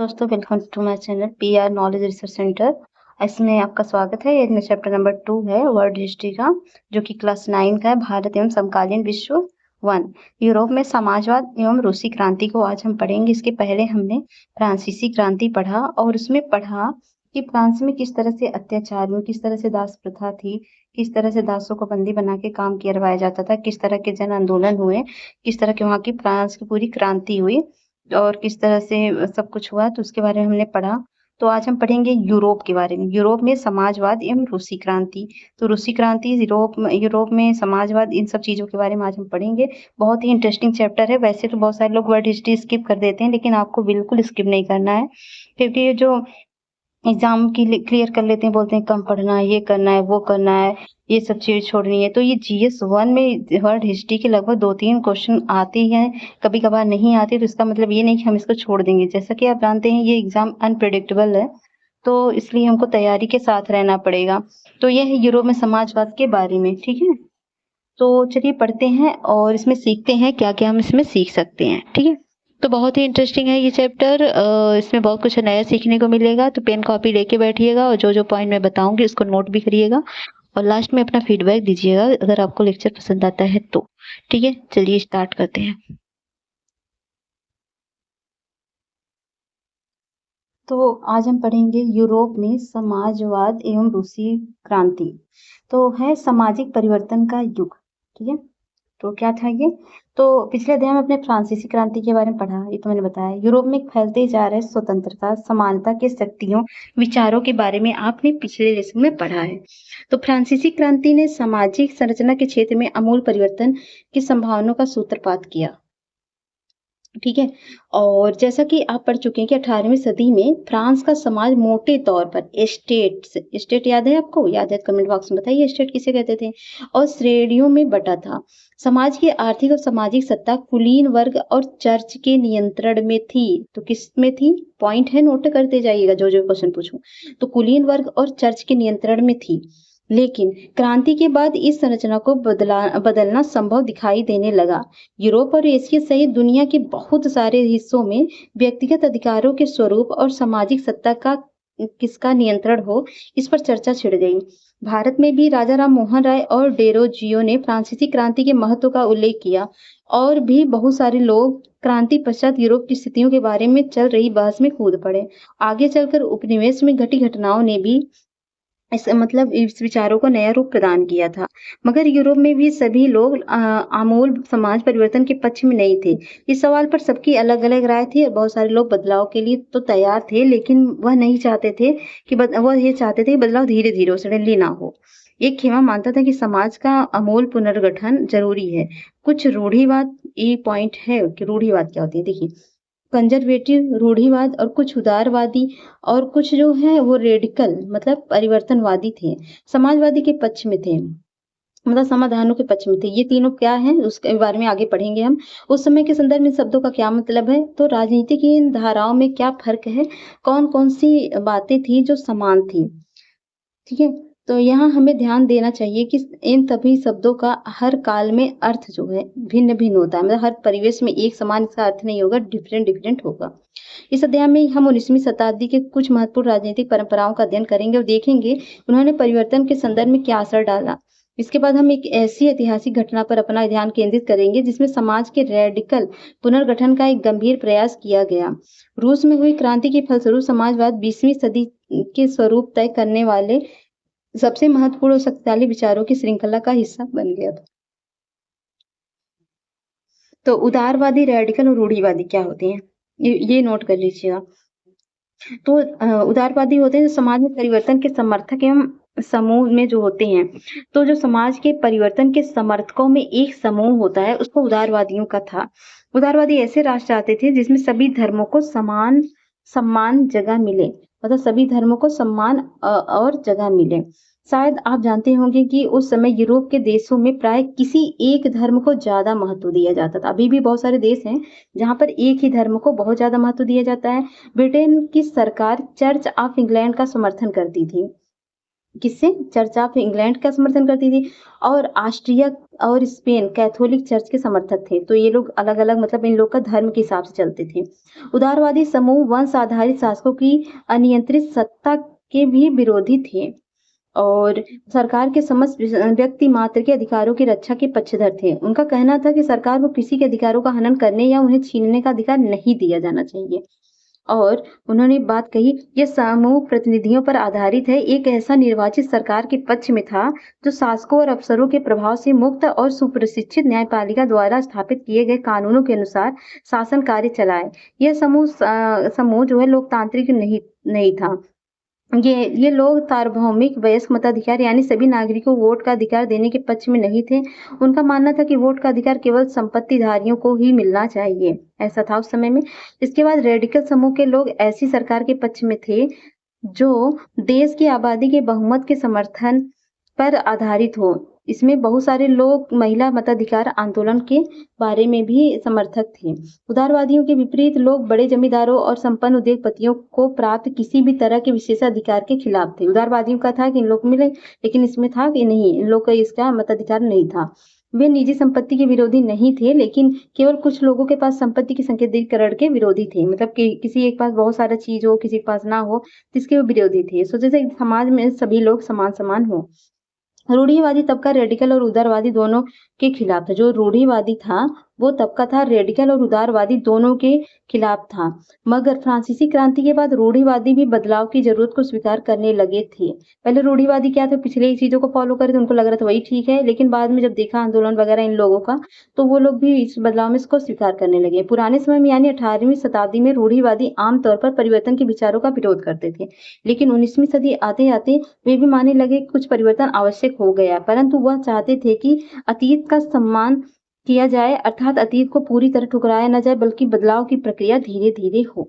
दोस्तों, welcome to my channel PR knowledge research centre. इसमें आपका स्वागत है। इसमें चैप्टर नंबर 2 है वर्ल्ड हिस्ट्री का, जो कि क्लास 9 का है, भारत एवं समकालीन विश्व 1। यूरोप में समाजवाद एवं रूसी क्रांति को आज हम पढ़ेंगे। इसके पहले हमने फ्रांसीसी क्रांति पढ़ा और उसमें पढ़ा कि फ्रांस में किस तरह से अत्याचार हुए, किस तरह से दास प्रथा थी, किस तरह से दासों को बंदी बना के काम करवाया जाता था, किस तरह के जन आंदोलन हुए, किस तरह की वहाँ की फ्रांस की पूरी क्रांति हुई और किस तरह से सब कुछ हुआ, तो उसके बारे में हमने पढ़ा। तो आज हम पढ़ेंगे यूरोप के बारे में। यूरोप में समाजवाद एवं रूसी क्रांति। तो रूसी क्रांति, यूरोप में समाजवाद, इन सब चीज़ों के बारे में आज हम पढ़ेंगे। बहुत ही इंटरेस्टिंग चैप्टर है। वैसे तो बहुत सारे लोग वर्ल्ड हिस्ट्री स्किप कर देते हैं, लेकिन आपको बिल्कुल स्किप नहीं करना है, क्योंकि ये जो एग्जाम की क्लियर कर लेते हैं, बोलते हैं कम पढ़ना है, ये करना है, वो करना है, ये सब चीज छोड़नी है। तो ये जीएस 1 में वर्ल्ड हिस्ट्री के लगभग 2-3 क्वेश्चन आते हैं, कभी कभार नहीं आते। तो इसका मतलब ये नहीं कि हम इसको छोड़ देंगे। जैसा कि आप जानते हैं, ये एग्जाम अनप्रिडिक्टेबल है, तो इसलिए हमको तैयारी के साथ रहना पड़ेगा। तो ये है यूरोप में समाजवाद के बारे में, ठीक है। तो चलिए पढ़ते हैं और इसमें सीखते हैं क्या क्या हम इसमें सीख सकते हैं, ठीक है। तो बहुत ही इंटरेस्टिंग है ये चैप्टर। इसमें बहुत कुछ नया सीखने को मिलेगा। तो पेन कॉपी लेके बैठिएगा और जो जो पॉइंट मैं बताऊंगी उसको नोट भी करिएगा और लास्ट में अपना फीडबैक दीजिएगा अगर आपको लेक्चर पसंद आता है तो। ठीक है, चलिए स्टार्ट करते हैं। तो आज हम पढ़ेंगे यूरोप में समाजवाद एवं रूसी क्रांति। तो है सामाजिक परिवर्तन का युग, ठीक है। तो क्या था ये? तो पिछले अध्याय में अपने फ्रांसीसी क्रांति के बारे में पढ़ा, ये तो मैंने बताया। यूरोप में फैलते जा रहे स्वतंत्रता, समानता के शक्तियों, विचारों के बारे में आपने पिछले लेसन में पढ़ा है। तो फ्रांसीसी क्रांति ने सामाजिक संरचना के क्षेत्र में आमूल परिवर्तन की संभावनाओं का सूत्रपात किया, ठीक है। और जैसा कि आप पढ़ चुके हैं कि 18वीं सदी में फ्रांस का समाज मोटे तौर पर स्टेट याद है आपको? याद है कमेंट बॉक्स में बताइए स्टेट किसे कहते थे। और श्रेणियों में बटा था। समाज की आर्थिक और सामाजिक सत्ता कुलीन वर्ग और चर्च के नियंत्रण में थी। तो किस में थी? पॉइंट है, नोट करते जाइएगा जो जो क्वेश्चन पूछूं। तो कुलीन वर्ग और चर्च के नियंत्रण में थी। लेकिन क्रांति के बाद इस संरचना को बदलना संभव दिखाई देने लगा। यूरोप और एशिया सहित दुनिया के बहुत सारे हिस्सों में व्यक्तिगत अधिकारों के स्वरूप और सामाजिक सत्ता का किसका नियंत्रण हो, इस पर चर्चा छिड़ गई। भारत में भी राजा राम मोहन राय और डेरोजियो ने फ्रांसीसी क्रांति के महत्व का उल्लेख किया और भी बहुत सारे लोग क्रांति पश्चात यूरोप की स्थितियों के बारे में चल रही बहस में कूद पड़े। आगे चलकर उपनिवेश में घटी घटनाओं ने भी इस विचारों को नया रूप प्रदान किया था। मगर यूरोप में भी सभी लोग आमूल समाज परिवर्तन के पक्ष में नहीं थे। इस सवाल पर सबकी अलग-अलग राय थी और बहुत सारे लोग बदलाव के लिए तो तैयार थे, लेकिन वह नहीं चाहते थे कि वह ये चाहते थे कि बदलाव धीरे-धीरे हो, सडनली ना हो। एक खेमा मानता था कि समाज का आमूल पुनर्गठन जरूरी है। कुछ रूढ़िवाद, ये पॉइंट है कि रूढ़िवाद क्या होती है, देखिए। कंजर्वेटिव रूढ़िवाद और कुछ उदारवादी और कुछ जो है वो रेडिकल मतलब परिवर्तनवादी थे, समाजवादी के पक्ष में थे, मतलब समाधानों के पक्ष में थे। ये तीनों क्या हैं उसके बारे में आगे पढ़ेंगे हम। उस समय के संदर्भ में शब्दों का क्या मतलब है, तो राजनीति की इन धाराओं में क्या फर्क है, कौन कौन सी बातें थी जो समान थी, ठीक है। तो यहाँ हमें ध्यान देना चाहिए कि इन सभी शब्दों का हर काल में अर्थ जो है भिन्न भिन्न होता है, मतलब हर परिवेश में एक समान इसका अर्थ नहीं होगा, डिफरेंट डिफरेंट होगा। इस अध्याय में हम 19वीं शताब्दी के कुछ महत्वपूर्ण राजनीतिक परंपराओं का अध्ययन करेंगे और देखेंगे उन्होंने परिवर्तन के संदर्भ में क्या असर डाला। इसके बाद हम एक ऐसी ऐतिहासिक घटना पर अपना ध्यान केंद्रित करेंगे जिसमें समाज के रेडिकल पुनर्गठन का एक गंभीर प्रयास किया गया। रूस में हुई क्रांति के फलस्वरूप समाजवाद 20वीं सदी के स्वरूप तय करने वाले सबसे महत्वपूर्ण और शक्तिशाली विचारों की श्रृंखला का हिस्सा बन गया था। तो उदारवादी, रेडिकल और रूढ़िवादी क्या होते हैं, ये नोट कर लीजिएगा। तो उदारवादी होते हैं जो समाज में परिवर्तन के समर्थक एवं समूह में जो होते हैं। तो जो समाज के परिवर्तन के समर्थकों में एक समूह होता है, उसको उदारवादियों का था। उदारवादी ऐसे राष्ट्र चाहते थे जिसमें सभी धर्मों को सम्मान जगह मिले, मतलब सभी धर्मों को सम्मान और जगह मिले। शायद आप जानते होंगे कि उस समय यूरोप के देशों में प्राय किसी एक धर्म को ज्यादा महत्व दिया जाता था। अभी भी बहुत सारे देश हैं जहाँ पर एक ही धर्म को बहुत ज्यादा महत्व दिया जाता है। ब्रिटेन की सरकार चर्च ऑफ इंग्लैंड का समर्थन करती थी। किससे? चर्च ऑफ इंग्लैंड का समर्थन करती थी और ऑस्ट्रिया और स्पेन कैथोलिक चर्च के समर्थक थे। तो ये लोग अलग-अलग मतलब इन लोग का धर्म के हिसाब से चलते थे। उदारवादी समूह वंश आधारित शासकों की अनियंत्रित सत्ता के भी विरोधी थे और सरकार के समस्त व्यक्ति मात्र के अधिकारों की रक्षा के पक्षधर थे। उनका कहना था कि सरकार को किसी के अधिकारों का हनन करने या उन्हें छीनने का अधिकार नहीं दिया जाना चाहिए। और उन्होंने बात कही, ये समूह प्रतिनिधियों पर आधारित है, एक ऐसा निर्वाचित सरकार के पक्ष में था जो शासकों और अफसरों के प्रभाव से मुक्त और सुप्रशिक्षित न्यायपालिका द्वारा स्थापित किए गए कानूनों के अनुसार शासन कार्य चलाए। यह समूह जो है लोकतांत्रिक नहीं था। ये लोग सार्वभौमिक वयस्क मताधिकार यानी सभी नागरिकों को वोट का अधिकार देने के पक्ष में नहीं थे। उनका मानना था कि वोट का अधिकार केवल संपत्तिधारियों को ही मिलना चाहिए, ऐसा था उस समय में। इसके बाद रेडिकल समूह के लोग ऐसी सरकार के पक्ष में थे जो देश की आबादी के बहुमत के समर्थन पर आधारित हो। इसमें बहुत सारे लोग महिला मताधिकार आंदोलन के बारे में भी समर्थक थे। उदारवादियों के विपरीत लोग बड़े जमींदारों और संपन्न उद्योगपतियों को प्राप्त किसी भी तरह के विशेषाधिकार के खिलाफ थे। उदारवादियों का था कि इन लोग को मिले, लेकिन इसमें था कि नहीं, इन लोग का इसका मताधिकार नहीं था। वे निजी संपत्ति के विरोधी नहीं थे, लेकिन केवल कुछ लोगों के पास संपत्ति के संकेतीकरण के विरोधी थे। मतलब कि किसी एक पास बहुत सारा चीज हो, किसी के पास ना हो, जिसके वो विरोधी थे। सोचे थे समाज में सभी लोग समान हो। रूढ़िवादी तबका रेडिकल और उदारवादी दोनों के खिलाफ था। जो रूढ़िवादी था वो तबका था रेडिकल और उदारवादी दोनों के खिलाफ था। मगर फ्रांसीसी क्रांति के बाद रूढ़िवादी भी बदलाव की जरूरत को स्वीकार करने लगे थे। पहले रूढ़िवादी क्या थे, पिछले चीजों को फॉलो करे थे, उनको लग रहा था वही ठीक है, लेकिन बाद में जब देखा आंदोलन वगैरह इन लोगों का, तो वो लोग भी इस बदलाव में इसको स्वीकार करने लगे। पुराने समय में यानी 18वीं शताब्दी में रूढ़िवादी आमतौर पर परिवर्तन के विचारों का विरोध करते थे, लेकिन 19वीं सदी आते आते वे भी मानने लगे कि कुछ परिवर्तन आवश्यक हो गया, परंतु वह चाहते थे कि अतीत का सम्मान किया जाए, अर्थात अतीत को पूरी तरह ठुकराया न जाए, बल्कि बदलाव की प्रक्रिया धीरे धीरे हो।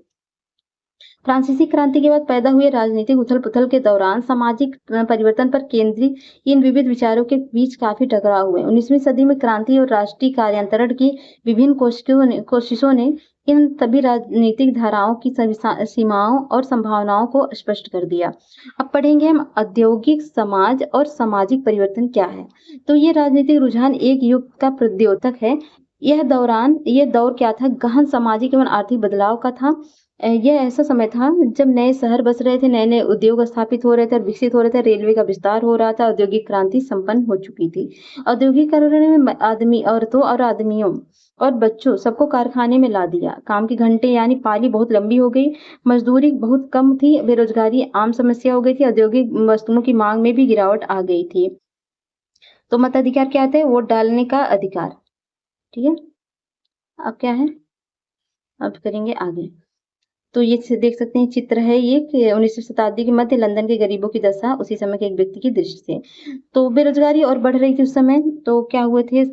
फ्रांसीसी क्रांति के बाद पैदा हुए राजनीतिक उथल-पुथल के दौरान सामाजिक परिवर्तन पर केंद्रित इन विविध विचारों के बीच काफी टकराव हुए। 19वीं सदी में क्रांति और राष्ट्रीय कार्यांतरण की विभिन्न कोशिशों ने इन सभी राजनीतिक धाराओं की सीमाओं और संभावनाओं को स्पष्ट कर दिया। अब पढ़ेंगे हम औद्योगिक समाज और सामाजिक परिवर्तन क्या है। तो ये राजनीतिक रुझान एक युग का प्रद्योतक है। यह दौर क्या था, गहन सामाजिक एवं आर्थिक बदलाव का था। यह ऐसा समय था जब नए शहर बस रहे थे, नए नए उद्योग स्थापित हो रहे थे और विकसित हो रहे थे, रेलवे का विस्तार हो रहा था, औद्योगिक क्रांति संपन्न हो चुकी थी। औद्योगिकरण में आदमी, औरतों और आदमियों और बच्चों सबको कारखाने में ला दिया। काम के घंटे यानी पाली बहुत लंबी हो गई, मजदूरी बहुत कम थी, बेरोजगारी आम समस्या हो गई थी, औद्योगिक वस्तुओं की मांग में भी गिरावट आ गई थी। तो मताधिकार क्या थे? वोट डालने का अधिकार। ठीक है, अब क्या है, अब करेंगे आगे। तो ये देख सकते हैं चित्र है ये कि 19वीं शताब्दी के मध्य लंदन के गरीबों की दशा उसी समय के एक व्यक्ति की दृष्टि से। तो बेरोजगारी और बढ़ रही थी उस समय। तो क्या हुए थे,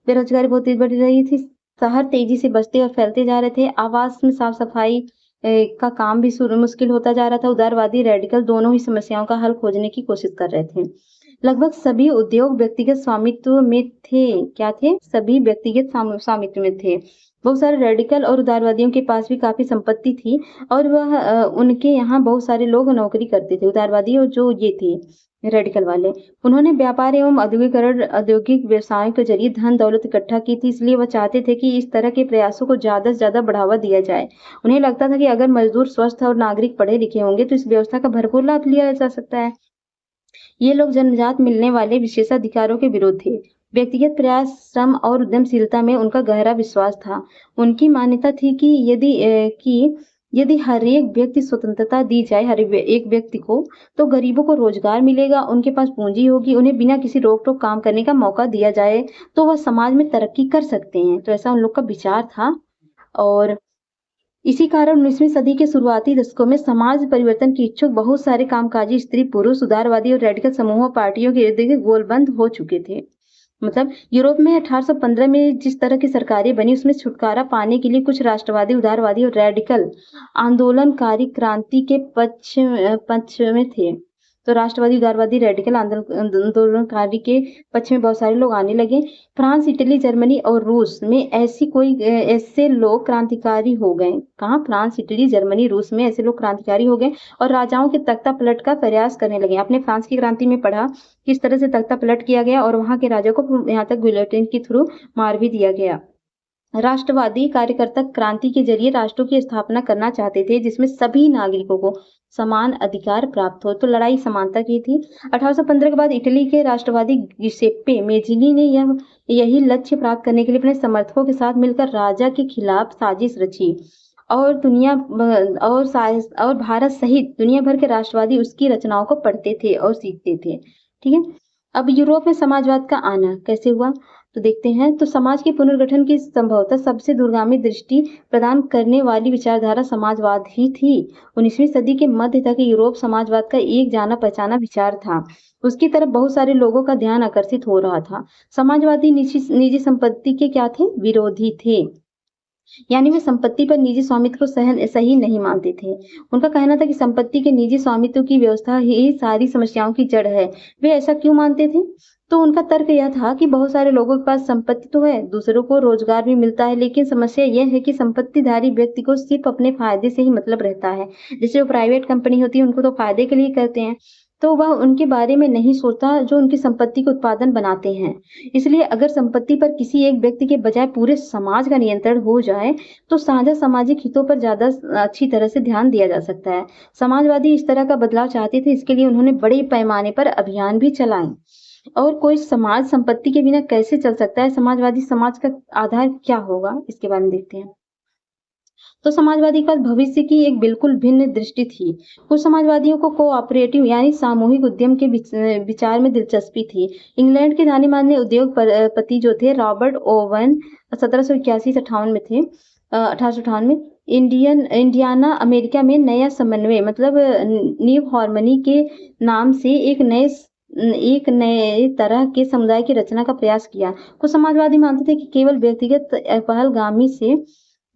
बेरोजगारी बहुत तेज बढ़ रही थी, शहर तेजी से बसते और फैलते जा रहे थे, आवास में साफ सफाई का काम भी मुश्किल होता जा रहा था। उदारवादी रेडिकल दोनों ही समस्याओं का हल खोजने की कोशिश कर रहे थे। लगभग सभी उद्योग व्यक्तिगत स्वामित्व में थे। क्या थे? सभी व्यक्तिगत स्वामित्व में थे। बहुत सारे रेडिकल और उदारवादियों के पास भी काफी संपत्ति थी और वह उनके यहाँ बहुत सारे लोग नौकरी करते थे। उदारवादी और जो ये थे रेडिकल वाले, उन्होंने व्यापार एवं औद्योगिक व्यवसायों के जरिए धन दौलत इकट्ठा की थी, इसलिए वह चाहते थे कि इस तरह के प्रयासों को ज्यादा से ज्यादा बढ़ावा दिया जाए। उन्हें लगता था कि अगर मजदूर स्वस्थ और नागरिक पढ़े लिखे होंगे तो इस व्यवस्था का भरपूर लाभ लिया जा सकता है। ये लोग जन्मजात मिलने वाले विशेषाधिकारों के विरोध थे। व्यक्तिगत प्रयास, श्रम और उद्यमशीलता में उनका गहरा विश्वास था। उनकी मान्यता थी कि यदि हर एक व्यक्ति स्वतंत्रता दी जाए, हर एक व्यक्ति को, तो गरीबों को रोजगार मिलेगा, उनके पास पूंजी होगी, उन्हें बिना किसी रोक टोक काम करने का मौका दिया जाए तो वह समाज में तरक्की कर सकते हैं। तो ऐसा उन लोग का विचार था और इसी कारण 19वीं सदी के शुरुआती दशकों में समाज परिवर्तन के इच्छुक बहुत सारे कामकाजी स्त्री पुरुष उदारवादी और रेडिकल समूहों पार्टियों के इर्द गिर्द गोलबंद हो चुके थे। मतलब यूरोप में 1815 में जिस तरह की सरकारें बनी उसमें छुटकारा पाने के लिए कुछ राष्ट्रवादी, उदारवादी और रेडिकल आंदोलनकारी क्रांति के पक्ष में थे। तो राष्ट्रवादी, उदारवादी, रेडिकल आंदोलनकारी के पक्ष में बहुत सारे लोग आने लगे। फ्रांस, इटली, जर्मनी और रूस में ऐसे लोग क्रांतिकारी हो गए। कहाँ? फ्रांस, इटली, जर्मनी, रूस में ऐसे लोग क्रांतिकारी हो गए और राजाओं के तख्ता पलट का प्रयास करने लगे। आपने फ्रांस की क्रांति में पढ़ा किस तरह से तख्ता पलट किया गया और वहां के राजा को यहाँ तक गिलोटिन के थ्रू मार भी दिया गया। राष्ट्रवादी कार्यकर्ता क्रांति के जरिए राष्ट्रों की स्थापना करना चाहते थे जिसमें सभी नागरिकों को समान अधिकार प्राप्त हो। तो लड़ाई समानता की थी। 1815 के बाद इटली के राष्ट्रवादी गिसेप्पे मेजिनी ने यही लक्ष्य प्राप्त करने के लिए अपने समर्थकों के साथ मिलकर राजा के खिलाफ साजिश रची और और भारत सहित दुनिया भर के राष्ट्रवादी उसकी रचनाओं को पढ़ते थे और सीखते थे। ठीक है। अब यूरोप में समाजवाद का आना कैसे हुआ तो देखते हैं। तो समाज के पुनर्गठन की संभवतः सबसे दूरगामी दृष्टि प्रदान करने वाली विचारधारा समाजवाद ही थी। 19वीं सदी के मध्य तक यूरोप समाजवाद का एक जाना पहचाना विचार था। उसकी तरफ बहुत सारे लोगों का ध्यान आकर्षित हो रहा था। समाजवादी निजी संपत्ति के क्या थे? विरोधी थे। यानी वे संपत्ति पर निजी स्वामित्व को सही नहीं मानते थे। उनका कहना था कि संपत्ति के निजी स्वामित्व की व्यवस्था ही सारी समस्याओं की जड़ है। वे ऐसा क्यों मानते थे? तो उनका तर्क यह था कि बहुत सारे लोगों के पास संपत्ति तो है, दूसरों को रोजगार भी मिलता है, लेकिन समस्या यह है कि संपत्तिधारी व्यक्ति को सिर्फ अपने फायदे से ही मतलब रहता है। जैसे जो प्राइवेट कंपनी होती है उनको तो फायदे के लिए करते हैं, तो वह उनके बारे में नहीं सोचता जो उनकी संपत्ति के उत्पादन बनाते हैं। इसलिए अगर संपत्ति पर किसी एक व्यक्ति के बजाय पूरे समाज का नियंत्रण हो जाए तो साझा सामाजिक हितों पर ज्यादा अच्छी तरह से ध्यान दिया जा सकता है। समाजवादी इस तरह का बदलाव चाहते थे। इसके लिए उन्होंने बड़े पैमाने पर अभियान भी चलाए। और कोई समाज संपत्ति के बिना कैसे चल सकता है? समाजवादी समाज का आधार क्या होगा, इसके बारे में देखते हैं। तो समाजवादी के पास भविष्य की एक बिल्कुल भिन्न दृष्टि थी। कुछ समाजवादियों को कोऑपरेटिव यानी सामूहिक उद्यम के विचार में दिलचस्पी थी। इंग्लैंड के जाने माने उद्योगपति जो थे रॉबर्ट ओवन 1781 से 58 में थे 1858 में इंडियाना अमेरिका में नया समन्वय मतलब न्यू हार्मनी के नाम से एक नए तरह के समुदाय की रचना का प्रयास किया। कुछ समाजवादी मानते थे कि केवल व्यक्तिगत पहलगामी से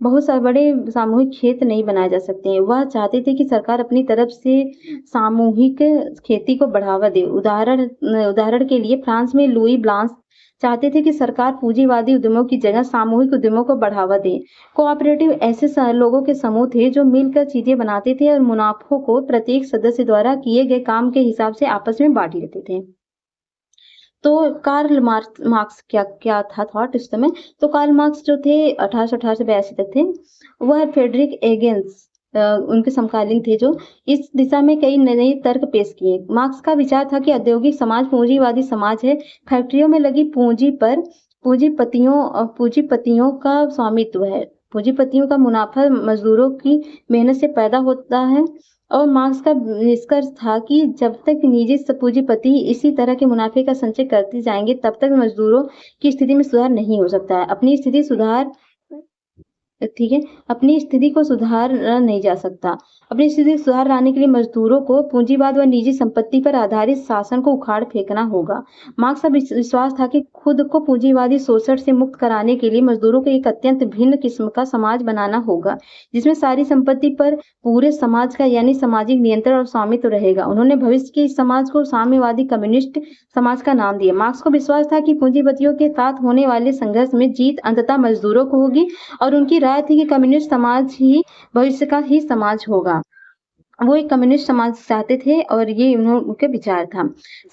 बहुत सारे बड़े सामूहिक खेत नहीं बनाए जा सकते हैं। वह चाहते थे कि सरकार अपनी तरफ से सामूहिक खेती को बढ़ावा दे। उदाहरण के लिए फ्रांस में लुई ब्लांस चाहते थे कि सरकार पूंजीवादी उद्यमों की जगह सामूहिक उद्यमों को बढ़ावा दे। कोऑपरेटिव ऐसे लोगों के समूह थे जो मिलकर चीजें बनाते थे और मुनाफों को प्रत्येक सदस्य द्वारा किए गए काम के हिसाब से आपस में बांट लेते थे। तो कार्ल मार्क्स क्या था थॉट इस समय? तो कार्ल मार्क्स जो थे 1818 से 82 तक थे। वह फ्रेडरिक एंगेल्स उनके समकालीन थे जो इस दिशा में कई नए तर्क पेश किए। मार्क्स का विचार था कि औद्योगिक समाज पूंजीवादी समाज है। फैक्ट्रियों में लगी पूंजी पर पूंजीपतियों का स्वामित्व है। पूंजीपतियों का मुनाफा मजदूरों की मेहनत से पैदा होता है। और मार्क्स का निष्कर्ष था कि जब तक निजी पूंजीपति इसी तरह के मुनाफे का संचय करते जाएंगे तब तक मजदूरों की स्थिति में सुधार नहीं हो सकता है। अपनी स्थिति को सुधारा नहीं जा सकता। अपनी स्थिति को सुधार लाने के लिए मजदूरों को पूंजीवाद व निजी संपत्ति पर आधारित शासन को उखाड़ फेंकना होगा। मार्क्स का विश्वास था कि खुद को पूंजीवादी शोषण से मुक्त कराने के लिए मजदूरों को एक अत्यंत भिन्न किस्म का समाज बनाना होगा जिसमें सारी संपत्ति पर पूरे समाज का यानी सामाजिक नियंत्रण और स्वामित्व रहेगा। उन्होंने भविष्य के इस समाज को साम्यवादी कम्युनिस्ट समाज का नाम दिया। मार्क्स को विश्वास था कि पूंजीपतियों के साथ होने वाले संघर्ष में जीत अंततः मजदूरों को होगी और उनकी राय थी कि कम्युनिस्ट समाज ही भविष्य का ही समाज होगा। वो एक कम्युनिस्ट समाज चाहते थे और ये उनके विचार था।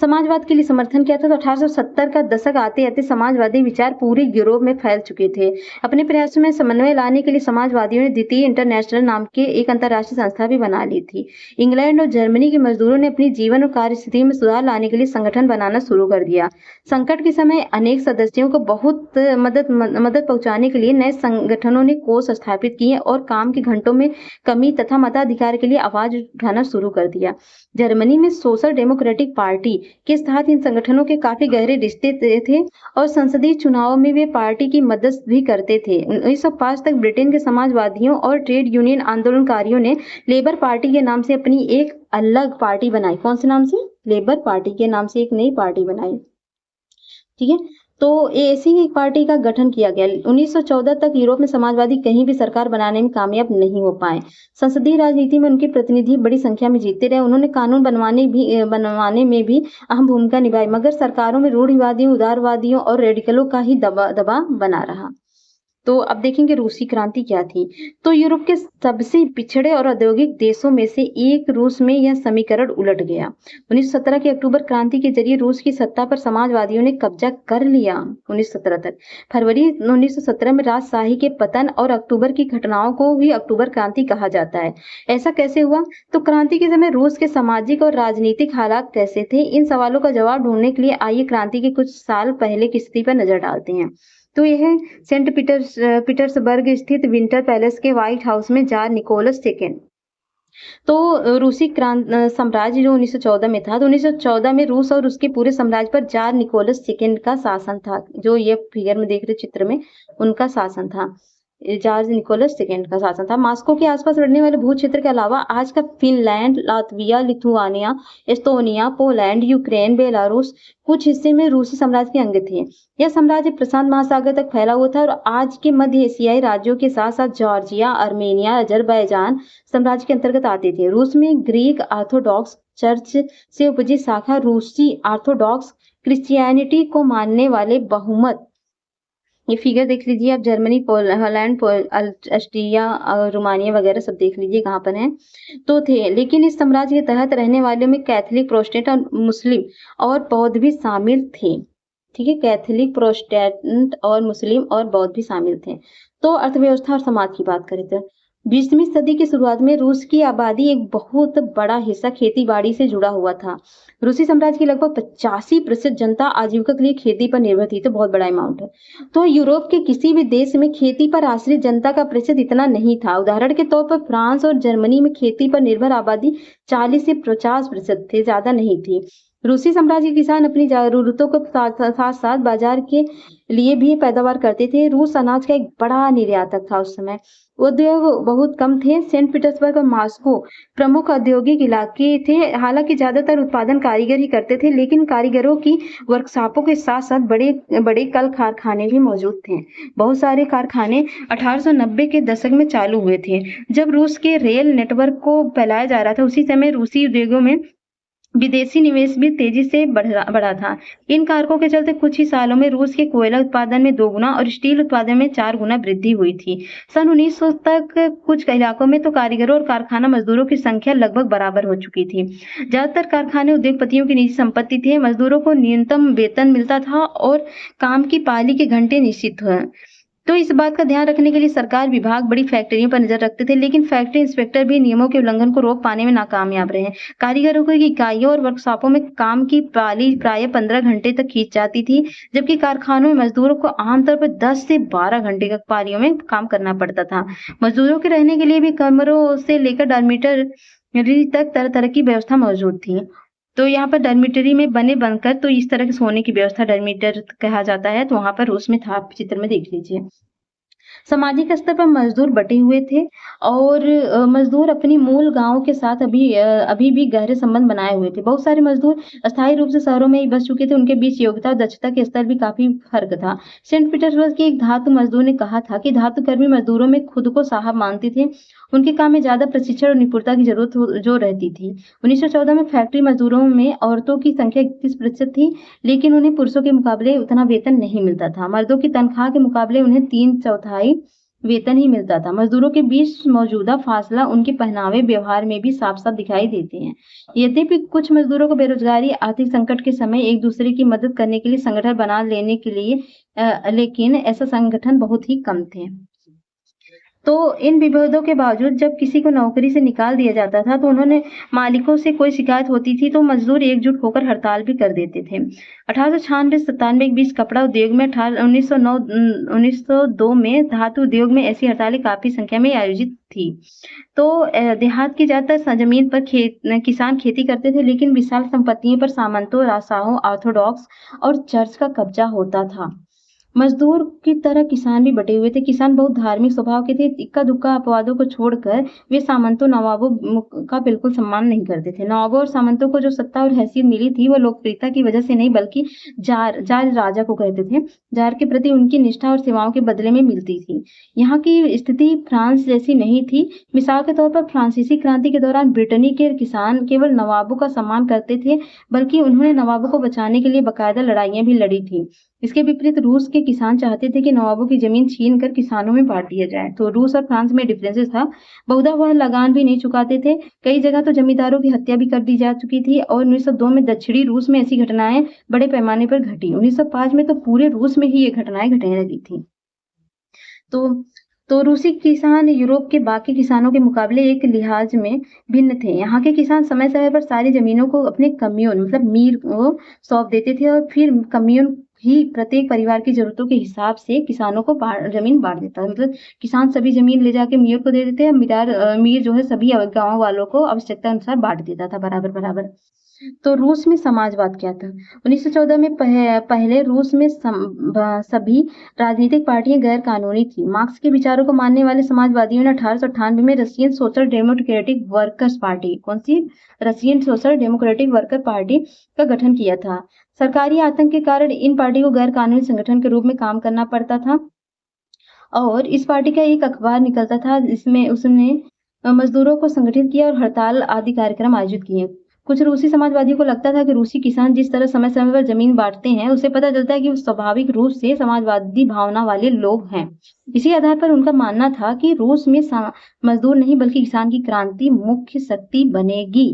समाजवाद के लिए समर्थन किया था। तो 1870 का दशक आते आते समाजवादी विचार पूरे यूरोप में फैल चुके थे। अपने प्रयासों में समन्वय लाने के लिए समाजवादियों ने द्वितीय इंटरनेशनल नाम के एक अंतर्राष्ट्रीय संस्था भी बना ली थी। इंग्लैंड और जर्मनी के मजदूरों ने अपनी जीवन और कार्य स्थिति में सुधार लाने के लिए संगठन बनाना शुरू कर दिया। संकट के समय अनेक सदस्यों को बहुत मदद पहुंचाने के लिए नए संगठनों ने कोष स्थापित किए और काम के घंटों में कमी तथा मताधिकार के लिए आवाज उठाना शुरू कर दिया। जर्मनी में सोशल डेमोक्रेटिक पार्टी के साथ इन संगठनों के काफी गहरे रिश्ते थे और संसदीय चुनाव में वे पार्टी की मदद भी करते थे। 1905 तक ब्रिटेन के समाजवादियों और ट्रेड यूनियन आंदोलनकारियों ने लेबर पार्टी के नाम से अपनी एक अलग पार्टी बनाई। कौन से नाम से? लेबर पार्टी के नाम से एक नई पार्टी बनाई। ठीक है। तो ऐसी ही एक पार्टी का गठन किया गया। 1914 तक यूरोप में समाजवादी कहीं भी सरकार बनाने में कामयाब नहीं हो पाए। संसदीय राजनीति में उनके प्रतिनिधि बड़ी संख्या में जीतते रहे। उन्होंने कानून बनवाने में भी अहम भूमिका निभाई, मगर सरकारों में रूढ़िवादियों, उदारवादियों और रेडिकलों का ही दबाव बना रहा। तो अब देखेंगे रूसी क्रांति क्या थी। तो यूरोप के सबसे पिछड़े और औद्योगिक देशों में से एक रूस में यह समीकरण उलट गया। 1917 की अक्टूबर क्रांति के जरिए रूस की सत्ता पर समाजवादियों ने कब्जा कर लिया। 1917 तक फरवरी 1917 में राजशाही के पतन और अक्टूबर की घटनाओं को ही अक्टूबर क्रांति कहा जाता है। ऐसा कैसे हुआ? तो क्रांति के समय रूस के सामाजिक और राजनीतिक हालात कैसे थे? इन सवालों का जवाब ढूंढने के लिए आइए क्रांति के कुछ साल पहले की स्थिति पर नजर डालते हैं। तो यह पीटर्सबर्ग स्थित विंटर पैलेस के व्हाइट हाउस में जार निकोलस सेकेंड। तो रूसी साम्राज्य जो 1914 में था, तो 1914 में रूस और उसके पूरे साम्राज्य पर जार निकोलस सेकेंड का शासन था। जो ये फिगर में देख रहे चित्र में उनका शासन था, जॉर्ज निकोलस सेकेंड का शासन था। मॉस्को के आसपास बढ़ने वाले भू क्षेत्र के अलावा आज का Finland, Latvia, Lithuania, Estonia, Poland, Ukraine, Belarus कुछ हिस्से में रूसी साम्राज्य के अंग थे। यह साम्राज्य प्रशांत महासागर तक फैला हुआ था और आज के मध्य एशियाई राज्यों के साथ साथ जॉर्जिया, आर्मेनिया, अजरबैजान साम्राज्य के अंतर्गत आते थे। रूस में ग्रीक ऑर्थोडॉक्स चर्च से उपजी शाखा रूसी ऑर्थोडॉक्स क्रिश्चियनिटी को मानने वाले बहुमत, ये फिगर देख लीजिए आप, जर्मनी, हॉलैंड, ऑस्ट्रिया और रोमानिया वगैरह सब देख लीजिए कहाँ पर हैं, तो थे। लेकिन इस साम्राज्य के तहत रहने वालों में कैथोलिक, प्रोटेस्टेंट और मुस्लिम और बौद्ध भी शामिल थे। ठीक है, कैथोलिक, प्रोटेस्टेंट और मुस्लिम और बौद्ध भी शामिल थे। तो अर्थव्यवस्था और समाज की बात करें तो 20वीं सदी की शुरुआत में रूस की आबादी एक बहुत बड़ा हिस्सा खेती बाड़ी से जुड़ा हुआ था। रूसी साम्राज्य की लगभग 85% जनता आजीविका के लिए खेती पर निर्भर थी, तो बहुत बड़ा अमाउंट है। तो यूरोप के किसी भी देश में खेती पर आश्रित जनता का प्रतिशत इतना नहीं था। उदाहरण के तौर पर फ्रांस और जर्मनी में खेती पर निर्भर आबादी 40 से 50% थे, ज्यादा नहीं थी। रूसी साम्राज्य के किसान अपनी जरूरतों को साथ साथ बाजार के लिए भी पैदावार करते थे। रूस अनाज का एक बड़ा निर्यातक था उस समय। उद्योग बहुत कम थे। सेंट पीटर्सबर्ग और मॉस्को प्रमुख औद्योगिक इलाके थे। हालांकि ज्यादातर उत्पादन कारीगर ही करते थे, लेकिन कारीगरों की वर्कशॉपों के साथ साथ बड़े बड़े कल कारखाने भी मौजूद थे। बहुत सारे कारखाने 1890 के दशक में चालू हुए थे, जब रूस के रेल नेटवर्क को फैलाया जा रहा था। उसी समय रूसी उद्योगों में विदेशी निवेश भी तेजी से बढ़ा था। इन कारकों के चलते कुछ ही सालों में रूस के कोयला उत्पादन में 2 गुना और स्टील उत्पादन में 4 गुना वृद्धि हुई थी। सन 1900 तक कुछ इलाकों में तो कारीगरों और कारखाना मजदूरों की संख्या लगभग बराबर हो चुकी थी। ज्यादातर कारखाने उद्योगपतियों की निजी संपत्ति थे। मजदूरों को न्यूनतम वेतन मिलता था और काम की पाली के घंटे निश्चित हुए। तो इस बात का ध्यान रखने के लिए सरकार विभाग बड़ी फैक्ट्रियों पर नजर रखते थे, लेकिन फैक्ट्री इंस्पेक्टर भी नियमों के उल्लंघन को रोक पाने में नाकामयाब रहे। कारीगरों की इकाइयों और वर्कशॉपों में काम की पाली प्राय 15 घंटे तक खींच जाती थी, जबकि कारखानों में मजदूरों को आमतौर पर 10 से 12 घंटे का पालियों में काम करना पड़ता था। मजदूरों के रहने के लिए भी कमरों से लेकर डॉर्मिटरी तक तरह तरह की व्यवस्था मौजूद थी। तो यहाँ पर डॉर्मिटरी में बनकर तो इस तरह के सोने की व्यवस्था डॉर्मिटर कहा जाता है, तो वहां पर रूस में था, आप चित्र में देख लीजिए। सामाजिक स्तर पर मजदूर बटे हुए थे और मजदूर अपनी मूल गांव के साथ अभी भी गहरे संबंध बनाए हुए थे। बहुत सारे मजदूर अस्थायी रूप से शहरों में ही बस चुके थे। उनके बीच योग्यता और दक्षता के स्तर भी काफी फर्क था। सेंट पीटर्सबर्ग के एक धातु मजदूर ने कहा था कि धातु कर्मी मजदूरों में खुद को साहब मानते थे। उनके काम में ज्यादा प्रशिक्षण और निपुणता की जरूरत जो रहती थी। 1914 में फैक्ट्री मजदूरों में औरतों की संख्या 31% थी, लेकिन उन्हें पुरुषों के मुकाबले उतना वेतन नहीं मिलता था। मर्दों की तनख्वाह के मुकाबले उन्हें 3/4 वेतन ही मिलता था। मजदूरों के बीच मौजूदा फासला उनके पहनावे व्यवहार में भी साफ साफ दिखाई देते हैं। यद्यपि कुछ मजदूरों को बेरोजगारी, आर्थिक संकट के समय एक दूसरे की मदद करने के लिए संगठन बना लेने के लिए लेकिन ऐसा संगठन बहुत ही कम थे। तो इन विभेदों के बावजूद जब किसी को नौकरी से निकाल दिया जाता था, तो उन्होंने मालिकों से कोई शिकायत होती थी तो मजदूर एकजुट होकर हड़ताल भी कर देते थे। 1896-97 के बीच कपड़ा उद्योग में 1902 में धातु उद्योग में ऐसी हड़तालें काफी संख्या में आयोजित थी। तो देहात की ज्यादातर जमीन पर किसान खेती करते थे, लेकिन विशाल संपत्तियों पर सामंतों, राजशाहों, ऑर्थोडॉक्स और चर्च का कब्जा होता था। मजदूर की तरह किसान भी बटे हुए थे। किसान बहुत धार्मिक स्वभाव के थे। इक्का-दुक्का अपवादों को छोड़कर वे सामंतों, नवाबों का बिल्कुल सम्मान नहीं करते थे। नवाबों और सामंतों को जो सत्ता और हैसियत मिली थी, वो लोकप्रियता की वजह से नहीं बल्कि जार जार राजा को कहते थे। जार के प्रति उनकी निष्ठा और सेवाओं के बदले में मिलती थी। यहाँ की स्थिति फ्रांस जैसी नहीं थी। मिसाल के तौर पर फ्रांसीसी क्रांति के दौरान ब्रिटेनी के किसान केवल नवाबों का सम्मान करते थे, बल्कि उन्होंने नवाबों को बचाने के लिए बाकायदा लड़ाइयाँ भी लड़ी थी। इसके विपरीत रूस के किसान चाहते थे कि नवाबों की जमीन छीन कर किसानों में बांट दिया जाए। तो रूस और फ्रांस में डिफरेंसेस था। बहुधा वह लगान भी नहीं चुकाते थे। कई जगह तो जमींदारों की हत्या भी कर दी जा चुकी थी और 1902 में दक्षिणी रूस में ऐसी घटनाएं बड़े पैमाने पर घटी। 1905 में तो पूरे रूस में ही ये घटनाएं घटने लगी थी। तो रूसी किसान यूरोप के बाकी किसानों के मुकाबले एक लिहाज में भिन्न थे। यहाँ के किसान समय-समय पर सारी ज़मीनों को अपने कम्यून मतलब मीर को सौंप देते थे और फिर कम्यून ही प्रत्येक परिवार की ज़रूरतों के हिसाब से किसानों को ज़मीन बाँट देता है। मतलब किसान सभी ज़मीन ले जाके मीर को दे देते हैं, मीर जो है सभी गाँव वालों को आवश्यकता अनुसार बाँट देता था बराबर-बराबर। तो रूस में समाजवाद क्या था? 1914 में पहले रूस में सभी राजनीतिक पार्टियां गैर कानूनी थी। मार्क्स के विचारों को मानने वाले समाजवादियों ने 1898 में Russian Social Democratic Workers Party, कौन सी? Russian Social Democratic Worker Party का गठन किया था। सरकारी आतंक के कारण इन पार्टी को गैर कानूनी संगठन के रूप में काम करना पड़ता था और इस पार्टी का एक अखबार निकलता था जिसमें उसने मजदूरों को संगठित किया और हड़ताल आदि कार्यक्रम आयोजित किए। कुछ रूसी समाजवादियों को लगता था कि रूसी किसान जिस तरह समय-समय पर जमीन बांटते हैं, उससे पता चलता है कि वो स्वाभाविक रूप से समाजवादी भावना वाले लोग हैं। इसी आधार पर उनका मानना था कि रूस में मजदूर नहीं बल्कि किसान की क्रांति मुख्य शक्ति बनेगी।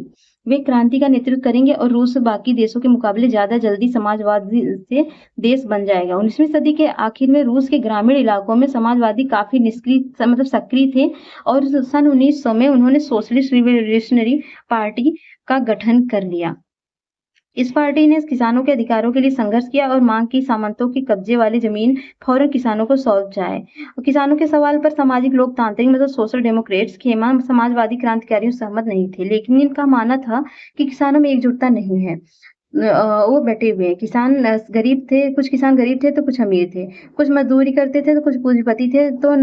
वे क्रांति का नेतृत्व करेंगे और रूस बाकी देशों के मुकाबले ज्यादा जल्दी समाजवादी से देश बन जाएगा। 19वीं सदी के आखिर में रूस के ग्रामीण इलाकों में समाजवादी काफी निष्क्रिय मतलब सक्रिय थे और सन 1900 में उन्होंने सोशलिस्ट रिवोल्यूशनरी पार्टी का गठन कर लिया। इस पार्टी ने किसानों के अधिकारों के लिए संघर्ष किया और मांग की सामंतों की कब्जे वाली जमीन फौरन किसानों को सौंप जाए। किसानों के सवाल पर सामाजिक लोकतांत्रिक मतलब सोशल डेमोक्रेट्स खेमा समाजवादी क्रांतिकारियों सहमत नहीं थे, लेकिन इनका मानना था कि किसानों में एकजुटता नहीं है। वो बटे हुए हैं। किसान गरीब थे, कुछ किसान गरीब थे तो कुछ अमीर थे, कुछ मजदूरी करते थे तो कुछ पूंजीपति थे, तो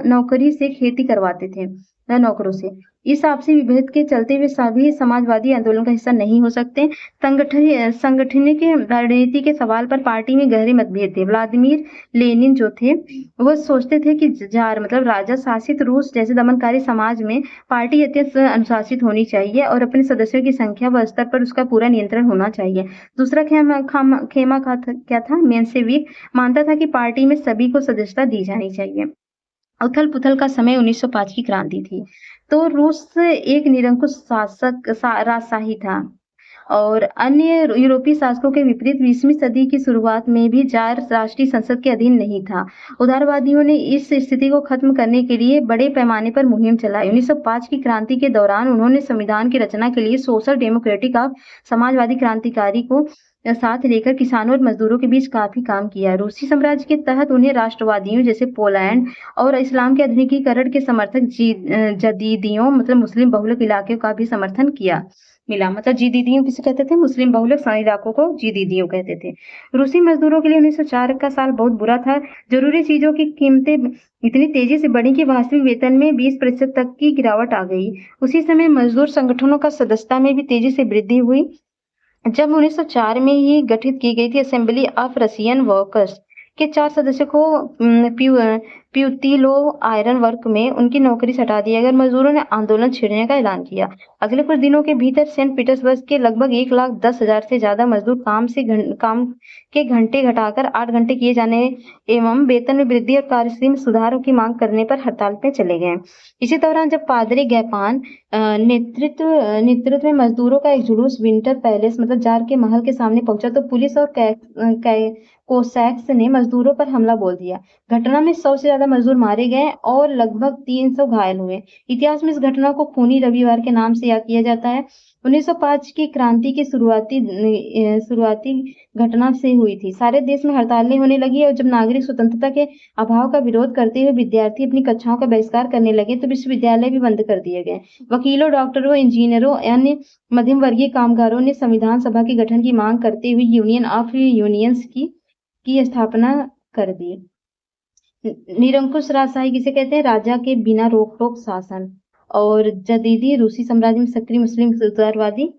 नौकरी से खेती करवाते थे नौकरों से। इस आपसी विभेद के चलते वे सभी समाजवादी आंदोलन का हिस्सा नहीं हो सकते। संगठन के रणनीति के सवाल पर पार्टी में गहरे मतभेद थे। व्लादिमीर लेनिन जो थे वो सोचते थे कि जार मतलब राजा शासित रूस जैसे दमनकारी समाज में पार्टी अत्यंत अनुशासित होनी चाहिए और अपने सदस्यों की संख्या व स्तर पर उसका पूरा नियंत्रण होना चाहिए। दूसरा खेमा क्या था? मेंशेविक मानता था कि पार्टी में सभी को सदस्यता दी जानी चाहिए। उथल-पुथल का समय 1905 की क्रांति थी। तो रूस एक निरंकुश राजशाही था और अन्य यूरोपीय शासकों के विपरीत 20वीं सदी की शुरुआत में भी जार राष्ट्रीय संसद के अधीन नहीं था। उदारवादियों ने इस स्थिति को खत्म करने के लिए बड़े पैमाने पर मुहिम चलाई। 1905 की क्रांति के दौरान उन्होंने संविधान की रचना के लिए सोशल डेमोक्रेटिक ऑफ समाजवादी क्रांतिकारी को साथ लेकर किसानों और मजदूरों के बीच काफी काम किया। रूसी साम्राज्य के तहत उन्हें राष्ट्रवादियों जैसे पोलैंड और इस्लाम के आधुनिकीकरण के समर्थक जदीदियों मतलब मुस्लिम बहुलक इलाके का भी समर्थन किया मिला। मतलब जदीदियों किसे कहते थे? मुस्लिम बहुलक इलाकों को जदीदियों कहते थे। रूसी मजदूरों के लिए 1904 का साल बहुत बुरा था। जरूरी चीजों की कीमतें इतनी तेजी से बढ़ी कि वास्तविक वेतन में 20% तक की गिरावट आ गई। उसी समय मजदूर संगठनों का सदस्यता में भी तेजी से वृद्धि हुई। जब 1904 में ही गठित की गई थी असेंबली ऑफ रशियन वर्कर्स के 4 सदस्यों को प्यूतिलो आयरन वर्क में उनकी नौकरी से हटा दिया गया। मजदूरों ने आंदोलन छेड़ने का ऐलान किया। अगले कुछ दिनों के भीतर सेंट पीटर्सबर्ग के लगभग 1,10,000 से ज्यादा मजदूर काम के घंटे घटाकर 8 घंटे किए जाने एवं वेतन में वृद्धि और कार्यशैली में सुधारों की मांग करने पर हड़ताल पे चले गए। इसी दौरान जब पादरी गैपान नेतृत्व में मजदूरों का एक जुलूस विंटर पैलेस मतलब जार के महल के सामने पहुंचा तो पुलिस और कोसैक्स ने मजदूरों पर हमला बोल दिया। घटना में 100 से ज्यादा मजदूर मारे गए और लगभग 300 घायल हुए। इतिहास में इस घटना को खूनी रविवार के नाम से याद किया जाता है। 1905 की क्रांति की शुरुआती घटना से हुई थी। सारे देश में हड़तालें होने लगी और जब नागरिक स्वतंत्रता के अभाव का विरोध करते हुए विद्यार्थी अपनी कक्षाओं का बहिष्कार करने लगे तो विश्वविद्यालय भी बंद कर दिए गए। वकीलों, डॉक्टरों, इंजीनियरों, अन्य मध्यम वर्गीय कामगारों ने संविधान सभा के गठन की मांग करते हुए यूनियन ऑफ यूनियंस की स्थापना कर दी। निरंकुश राजशाही किसे कहते हैं? राजा के बिना रोक टोक शासन। और जदीदी रूसी साम्राज्य में सक्रिय मुस्लिम उदारवादी।